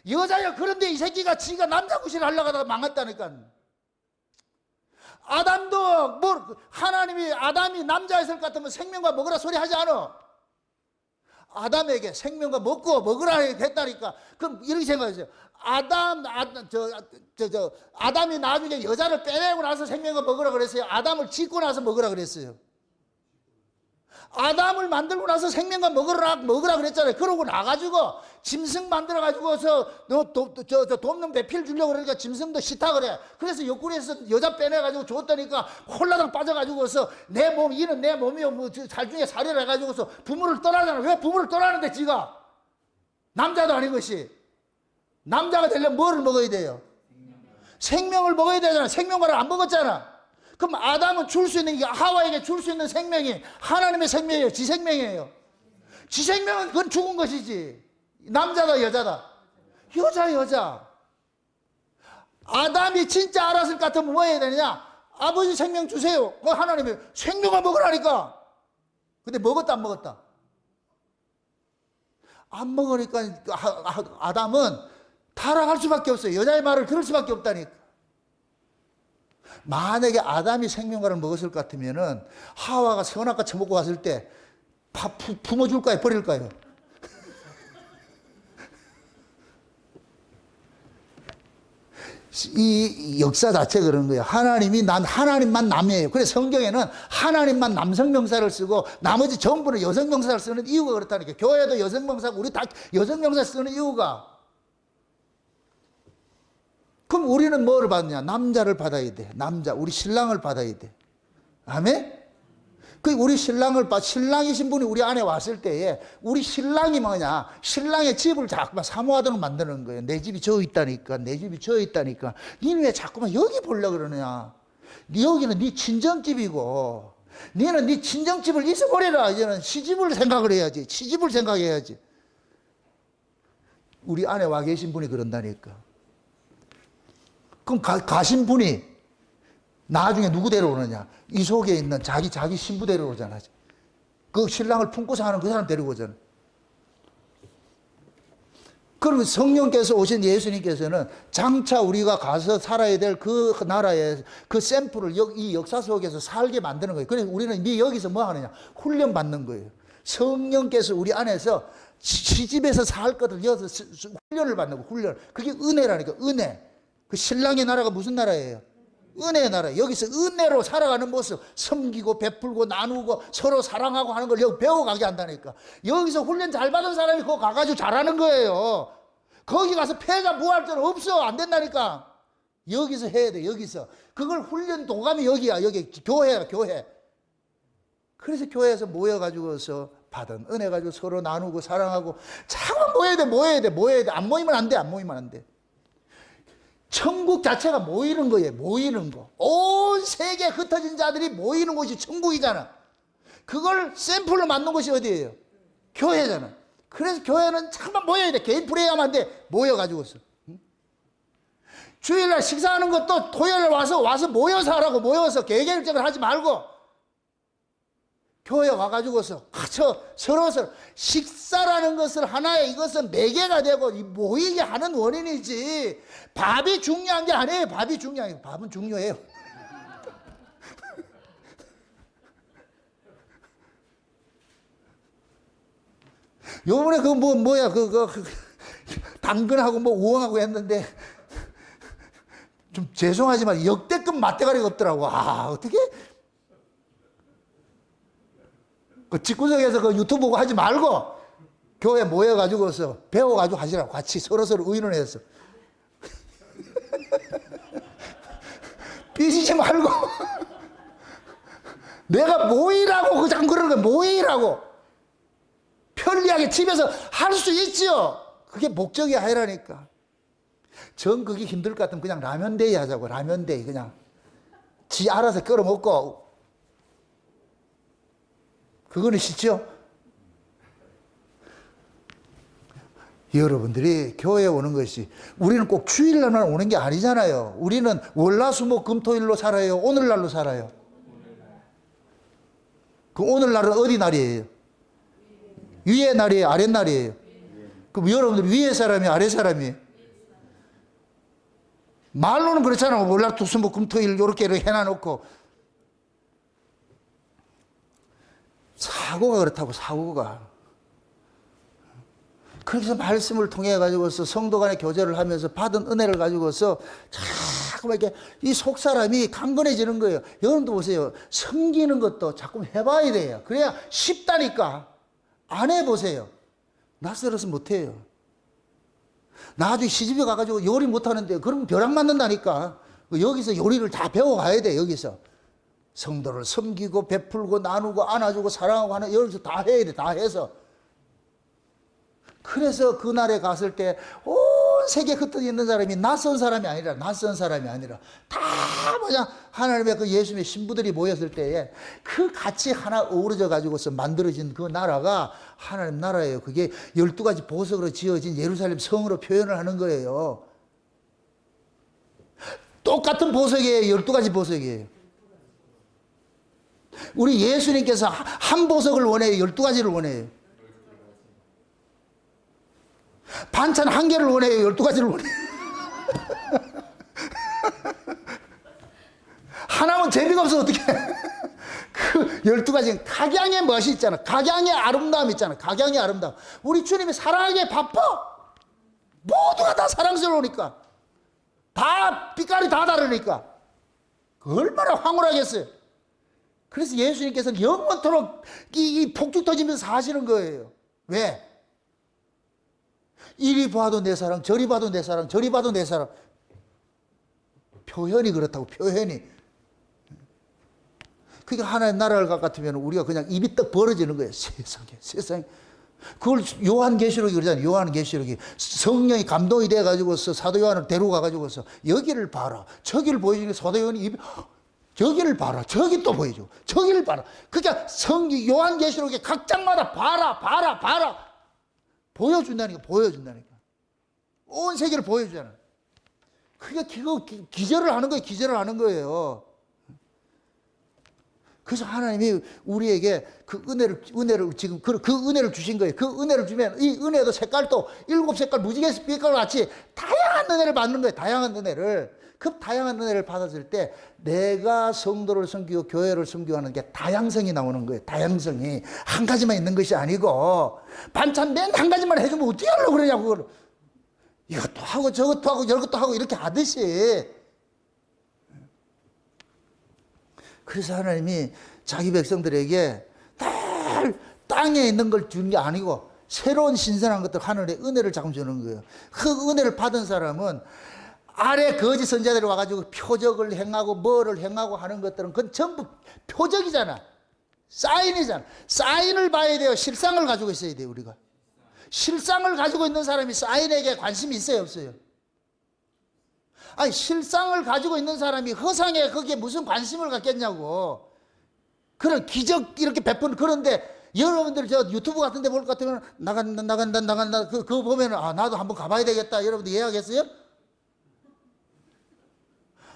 여자예요. 그런데 이 새끼가 지가 남자 구실을 하려고 하다가 망했다니까. 아담도 하나님이 아담이 남자였을 것 같으면 생명과 먹으라 소리 하지 않아. 아담에게 생명과 먹으라 했다니까. 그럼 이렇게 생각하세요. 아담이 나중에 여자를 빼내고 나서 생명과 먹으라 그랬어요? 아담을 짓고 나서 먹으라 그랬어요? 아담을 만들고 나서 생명과 먹으라 그랬잖아요. 그러고 나가지고 짐승 만들어가지고서 돕는 배필 주려고 그러니까 짐승도 싫다 그래. 그래서 옆구리에서 여자 빼내가지고 줬다니까 홀라당 빠져가지고서 이는 내 몸이요. 살 중에 살이라 해가지고서 부모를 떠나잖아. 왜 부모를 떠나는데 지가? 남자도 아닌 것이. 남자가 되려면 뭐를 먹어야 돼요? 생명을 먹어야 되잖아. 생명과를 안 먹었잖아. 그럼 아담은 줄 수 있는 게, 하와에게 줄 수 있는 생명이 하나님의 생명이에요? 지 생명이에요? 지 생명은 그건 죽은 것이지. 남자다 여자다? 여자. 아담이 진짜 알았을 것 같으면 뭐 해야 되느냐? 아버지 생명 주세요. 하나님이 생명을 먹으라니까. 근데 먹었다 안 먹었다? 안 먹으니까 아담은 타락할 수밖에 없어요. 여자의 말을 들을 수밖에 없다니까. 만약에 아담이 생명과를 먹었을 것 같으면은 하와가 선악과 처먹고 갔을 때 품어줄까요? 버릴까요? 이 역사 자체가 그런 거예요. 하나님만 남이에요. 그래서 성경에는 하나님만 남성명사를 쓰고 나머지 전부는 여성명사를 쓰는 이유가 그렇다니까. 교회도 여성명사고 우리 다 여성명사 쓰는 이유가. 그럼 우리는 뭐를 받느냐? 남자를 받아야 돼. 남자, 우리 신랑을 받아야 돼. 아멘? 그 우리 신랑이신 분이 우리 안에 왔을 때에 우리 신랑이 뭐냐? 신랑의 집을 자꾸만 사모하도록 만드는 거예요. 내 집이 저 있다니까. 내 집이 저 있다니까. 니는 왜 자꾸만 여기 보려고 그러느냐? 여기는 네 친정집이고 너는 네 친정집을 잊어버려라. 이제는 시집을 생각을 해야지. 시집을 생각해야지. 우리 안에 와 계신 분이 그런다니까. 그럼 가신 분이 나중에 누구 데려오느냐? 이 속에 있는 자기 신부 데려오잖아. 그 신랑을 품고 사는 그 사람 데리고 오잖아. 그러면 성령께서 오신 예수님께서는 장차 우리가 가서 살아야 될 그 나라의 그 샘플을 이 역사 속에서 살게 만드는 거예요. 그래서 우리는 여기서 뭐 하느냐? 훈련 받는 거예요. 성령께서 우리 안에서 시집에서 살 것을 여기서 훈련을 받는 거예요. 훈련. 그게 은혜라니까. 은혜. 그 신랑의 나라가 무슨 나라예요? 은혜의 나라. 여기서 은혜로 살아가는 모습, 섬기고 베풀고 나누고 서로 사랑하고 하는 걸 여기 배워가게 한다니까. 여기서 훈련 잘 받은 사람이 그거 가가지고 잘하는 거예요. 거기 가서 패자 부활전 없어. 안 된다니까. 여기서 해야 돼. 여기서. 그걸 훈련 도감이 여기야. 여기 교회야. 교회. 그래서 교회에서 모여가지고서 받은 은혜 가지고 서로 나누고 사랑하고 자꾸 모여야 돼. 안 모이면 안 돼. 안 모이면 안 돼. 천국 자체가 모이는 거예요. 모이는 거. 온 세계에 흩어진 자들이 모이는 곳이 천국이잖아. 그걸 샘플로 만든 곳이 어디예요? 교회잖아. 그래서 교회는 잠깐 모여야 돼. 개인 프레이하면 안 돼. 모여가지고서. 주일날 식사하는 것도 토요일 와서 모여서 하라고. 모여서 계획일정을 하지 말고 교회 와가지고서 서로 식사라는 것을 하나의 이것은 매개가 되고 모이게 하는 원인이지. 밥이 중요한 게 아니에요. 밥이 중요해요. 밥은 중요해요. 요번에 당근하고 우엉하고 했는데 좀 죄송하지만 역대급 맛대가리가 없더라고. 어떻게? 그 집구석에서 그 유튜브 보고 하지 말고 교회 모여가지고서 배워가지고 하시라고. 같이 서로서로 의논해서. 삐지지 말고. 내가 모이라고 그냥 그러는 거야. 모이라고. 편리하게 집에서 할 수 있지요. 그게 목적이 아니라니까. 전 그게 힘들 것 같으면 그냥 라면데이 하자고. 라면데이 그냥. 지 알아서 끓여 먹고. 그거는 쉽죠? 여러분들이 교회에 오는 것이 우리는 꼭 주일날만 오는 게 아니잖아요. 우리는 월화수목금토일로 살아요. 오늘날로 살아요. 그 오늘날은 어디 날이에요? 위의 날이에요? 아래 날이에요? 그럼 여러분들 위의 사람이 아래 사람이? 말로는 그렇잖아요. 월화수목금토일 이렇게 해놔놓고. 사고가 그렇다고. 사고가. 그래서 말씀을 통해 가지고서 성도 간의 교제를 하면서 받은 은혜를 가지고서 자꾸 이렇게 이 속 사람이 강건해지는 거예요. 여러분도 보세요. 섬기는 것도 자꾸 해봐야 돼요. 그래야 쉽다니까. 안 해보세요. 낯설어서 못해요. 나중에 시집에 가가지고 요리 못하는데 그러면 벼락 맞는다니까. 여기서 요리를 다 배워가야 돼. 여기서. 성도를 섬기고 베풀고 나누고 안아주고 사랑하고 하는 여기서 다 해야 돼. 다 해서. 그래서 그날에 갔을 때 온 세계에 흩어져 있는 사람이 낯선 사람이 아니라 다 뭐냐 하나님의 그 예수님의 신부들이 모였을 때에 그 같이 하나 어우러져 가지고서 만들어진 그 나라가 하나님 나라예요. 그게 12가지 보석으로 지어진 예루살렘 성으로 표현을 하는 거예요. 똑같은 보석이에요. 12가지 보석이에요. 우리 예수님께서 한 보석을 원해요? 12가지를 원해요? 반찬 한 개를 원해요? 12가지를 원해요? 하나면 재미가 없어 어떻게 그 12가지 각양의 멋이 있잖아. 각양의 아름다움 있잖아. 각양의 아름다움. 우리 주님이 사랑하기에 바빠. 모두가 다 사랑스러우니까. 다 빛깔이 다 다르니까 그 얼마나 황홀하겠어요. 그래서 예수님께서는 영원토록 이 폭죽 터지면서 사시는 거예요. 왜? 이리 봐도 내 사랑, 저리 봐도 내 사랑, 저리 봐도 내 사랑. 표현이 그렇다고, 표현이. 그러니까 하나님 나라를 같으면 우리가 그냥 입이 떡 벌어지는 거예요. 세상에. 그걸 요한계시록이 그러잖아요. 요한계시록이 성령이 감동이 돼가지고서 사도 요한을 데려가가지고서 여기를 봐라. 저기를 보여주니까 사도 요한이 입이 저기를 봐라. 저기 또 보여줘. 저기를 봐라. 그러니까 요한계시록의 각 장마다 봐라. 보여준다니까. 온 세계를 보여주잖아. 그러니까 그거 기절을 하는 거예요. 그래서 하나님이 우리에게 그 은혜를 지금 그 은혜를 주신 거예요. 그 은혜를 주면 이 은혜도 색깔도 7색깔 무지개 빛깔 같이 다양한 은혜를 받는 거예요. 다양한 은혜를. 그 다양한 은혜를 받았을 때 내가 성도를 섬기고 교회를 섬기고 하는 게 다양성이 나오는 거예요. 다양성이. 한 가지만 있는 것이 아니고 반찬 맨 한 가지만 해주면 어떻게 하려고 그러냐고. 그걸. 이것도 하고 저것도 하고 저것도 하고 이렇게 하듯이. 그래서 하나님이 자기 백성들에게 땅에 있는 걸 주는 게 아니고 새로운 신선한 것들 하늘의 은혜를 자꾸 주는 거예요. 그 은혜를 받은 사람은 아래 거짓 선자들이 와가지고 표적을 행하고 뭐를 행하고 하는 것들은 그건 전부 표적이잖아. 사인이잖아. 사인을 봐야 돼요. 실상을 가지고 있어야 돼요. 우리가. 실상을 가지고 있는 사람이 사인에게 관심이 있어요, 없어요? 아니, 실상을 가지고 있는 사람이 허상에 거기에 무슨 관심을 갖겠냐고. 그런 기적 이렇게 베푸는. 그런데 여러분들 저 유튜브 같은 데 볼 것 같으면 나간다. 그거 보면 나도 한번 가봐야 되겠다. 여러분들 예약했어요?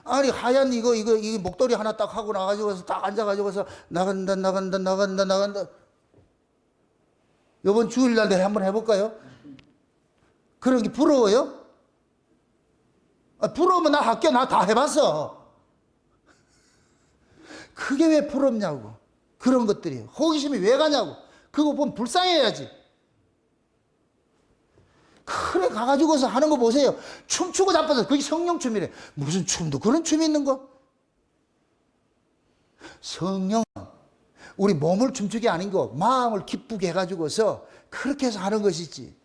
아니, 하얀 이거 목도리 하나 딱 하고 나가지고서 딱 앉아가지고서 나간다. 이번 주일날 내가 한번 해볼까요? 그런 게 부러워요? 부러우면 나 할게. 나 다 해봤어. 그게 왜 부럽냐고. 그런 것들이. 호기심이 왜 가냐고. 그거 보면 불쌍해야지. 그래 가가지고서 하는 거 보세요. 춤추고 자빠서 그게 성령춤이래. 무슨 춤도 그런 춤이 있는 거? 성령 우리 몸을 춤추게 아닌 거 마음을 기쁘게 해가지고서 그렇게 해서 하는 것이지.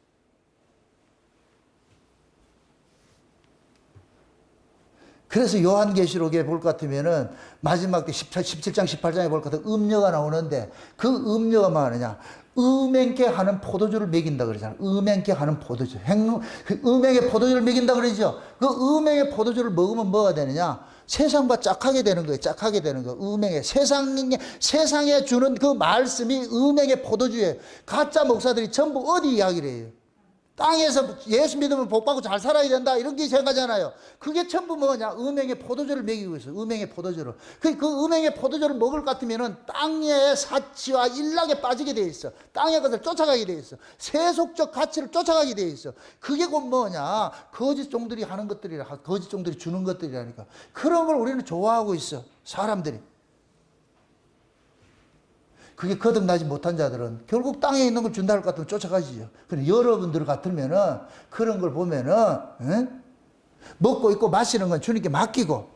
그래서 요한계시록에 볼 것 같으면은 마지막 때 17장 18장에 볼 것 같으면 음녀가 나오는데 그 음녀가 뭐 하느냐, 음행케 하는 포도주를 먹인다 그러잖아. 음행케 하는 포도주. 그 음행의 포도주를 먹인다 그러죠. 그 음행의 포도주를 먹으면 뭐가 되느냐, 세상과 짝하게 되는 거예요. 짝하게 되는 거. 음행의 세상에 주는 그 말씀이 음행의 포도주예요. 가짜 목사들이 전부 어디 이야기를 해요? 땅에서 예수 믿으면 복받고 잘 살아야 된다 이런 게 생각하잖아요. 그게 전부 뭐냐, 음행의 포도주를 먹이고 있어요. 음행의 포도주를. 그 음행의 포도주를 먹을 것 같으면은 땅의 사치와 일락에 빠지게 돼 있어. 땅의 것을 쫓아가게 돼 있어. 세속적 가치를 쫓아가게 돼 있어. 그게 곧 뭐냐, 거짓 종들이 하는 것들이라, 거짓 종들이 주는 것들이라니까. 그런 걸 우리는 좋아하고 있어, 사람들이. 그게 거듭나지 못한 자들은 결국 땅에 있는 걸 준다 할 것 같으면 쫓아가지죠. 근데 여러분들 같으면은 그런 걸 보면은 먹고 있고 마시는 건 주님께 맡기고,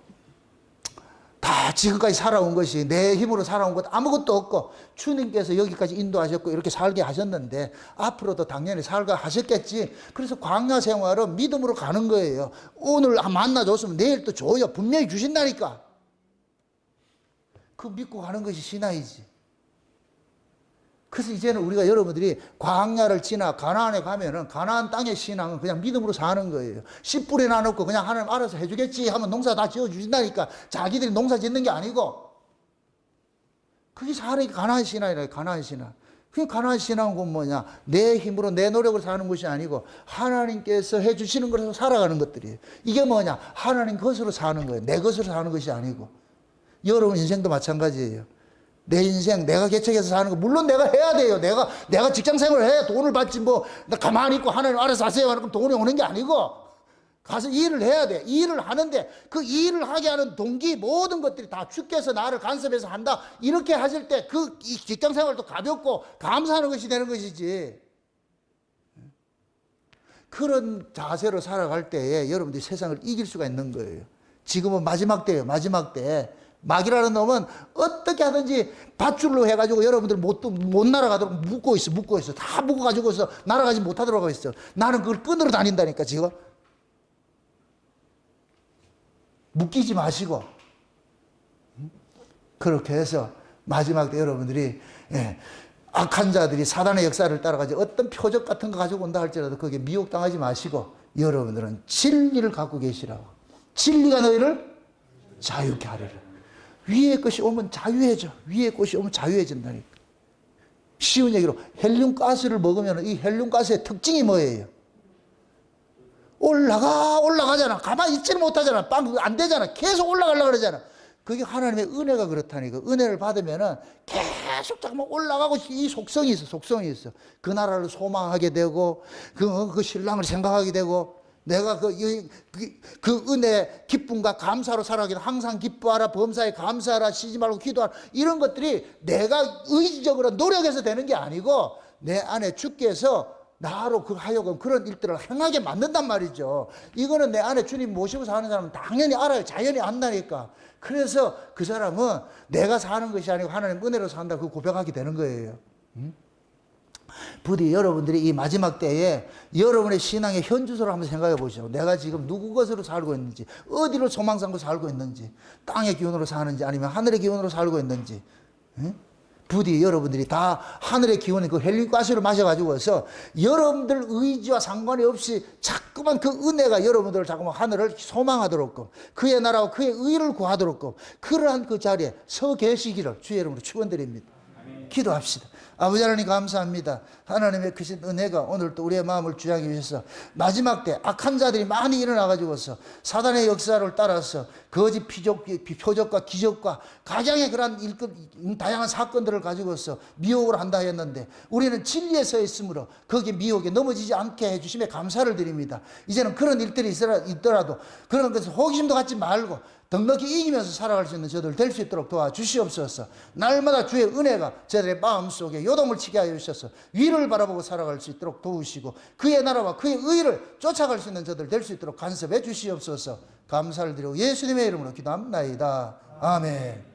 다 지금까지 살아온 것이 내 힘으로 살아온 것 아무것도 없고 주님께서 여기까지 인도하셨고 이렇게 살게 하셨는데 앞으로도 당연히 살게 하셨겠지. 그래서 광야 생활은 믿음으로 가는 거예요. 오늘 만나줬으면 내일 또 줘요. 분명히 주신다니까. 그 믿고 가는 것이 신앙이지. 그래서 이제는 우리가 여러분들이 광야를 지나 가나안에 가면은 가나안 땅의 신앙은 그냥 믿음으로 사는 거예요. 씨 뿌리 나놓고 그냥 하나님 알아서 해주겠지 하면 농사 다 지어주신다니까. 자기들이 농사 짓는 게 아니고. 그게 사람이 가나안 신앙이라. 가나안 신앙. 그 가나안 신앙은 뭐냐, 내 힘으로 내 노력으로 사는 것이 아니고 하나님께서 해주시는 것으로 살아가는 것들이에요. 이게 뭐냐, 하나님 것으로 사는 거예요. 내 것으로 사는 것이 아니고. 여러분 인생도 마찬가지예요. 내 인생 내가 개척해서 사는 거 물론 내가 해야 돼요. 내가 직장 생활을 해 돈을 받지 뭐 나 가만히 있고 하나님 알아서 하세요 하면 돈이 오는 게 아니고 가서 일을 해야 돼. 일을 하는데 그 일을 하게 하는 동기 모든 것들이 다 주께서 나를 간섭해서 한다 이렇게 하실 때 그 직장 생활도 가볍고 감사하는 것이 되는 것이지. 그런 자세로 살아갈 때에 여러분들이 세상을 이길 수가 있는 거예요. 지금은 마지막 때예요. 마지막 때. 마귀라는 놈은 어떻게 하든지 밧줄로 해가지고 여러분들 못 날아가도록 묶고 있어. 다 묶어가지고서 날아가지 못하도록 하고 있어. 나는 그걸 끈으로 다닌다니까, 지금. 묶이지 마시고. 그렇게 해서 마지막 때 여러분들이, 악한 자들이 사단의 역사를 따라가지고 어떤 표적 같은 거 가지고 온다 할지라도 거기에 미혹당하지 마시고 여러분들은 진리를 갖고 계시라고. 진리가 너희를 자유케 하리라. 위의 것이 오면 자유해져. 위의 것이 오면 자유해진다니까. 쉬운 얘기로 헬륨가스를 먹으면 이 헬륨가스의 특징이 뭐예요? 올라가잖아. 가만히 있지는 못하잖아. 빵 안 되잖아. 계속 올라가려고 그러잖아. 그게 하나님의 은혜가 그렇다니까. 은혜를 받으면은 계속 잠깐만 올라가고 이 속성이 있어. 그 나라를 소망하게 되고, 그 신랑을 생각하게 되고, 내가 그 은혜, 기쁨과 감사로 살아가기도 항상 기뻐하라, 범사에 감사하라, 쉬지 말고 기도하라. 이런 것들이 내가 의지적으로 노력해서 되는 게 아니고, 내 안에 주께서 나로 그 하여금 그런 일들을 행하게 만든단 말이죠. 이거는 내 안에 주님 모시고 사는 사람은 당연히 알아요. 자연히 안다니까. 그래서 그 사람은 내가 사는 것이 아니고 하나님 은혜로 산다, 그 고백하게 되는 거예요. 부디 여러분들이 이 마지막 때에 여러분의 신앙의 현주소를 한번 생각해 보시죠. 내가 지금 누구 것으로 살고 있는지, 어디로 소망 삼고 살고 있는지, 땅의 기운으로 사는지 아니면 하늘의 기운으로 살고 있는지. 부디 여러분들이 다 하늘의 기운인 그 헬륨가스를 마셔가지고서 여러분들 의지와 상관이 없이 자꾸만 그 은혜가 여러분들을 자꾸만 하늘을 소망하도록, 그의 나라와 그의 의를 구하도록 그러한 그 자리에 서 계시기를 주의 이름으로 축원드립니다. 기도합시다. 아버지 하나님 감사합니다. 하나님의 크신 은혜가 오늘 또 우리의 마음을 주장하기 위해서 마지막 때 악한 자들이 많이 일어나가지고서 사단의 역사를 따라서 거짓 표적과 기적과 가장의 그러한 다양한 사건들을 가지고서 미혹을 한다 했는데 우리는 진리에 서 있으므로 거기에 미혹에 넘어지지 않게 해주심에 감사를 드립니다. 이제는 그런 일들이 있더라도 그런 것을 호기심도 갖지 말고 넉넉히 이기면서 살아갈 수 있는 저들 될 수 있도록 도와주시옵소서. 날마다 주의 은혜가 저들의 마음속에 요동을 치게 하여 주셔서 위를 바라보고 살아갈 수 있도록 도우시고 그의 나라와 그의 의를 쫓아갈 수 있는 저들 될 수 있도록 간섭해 주시옵소서. 감사를 드리고 예수님의 이름으로 기도합니다. 아멘.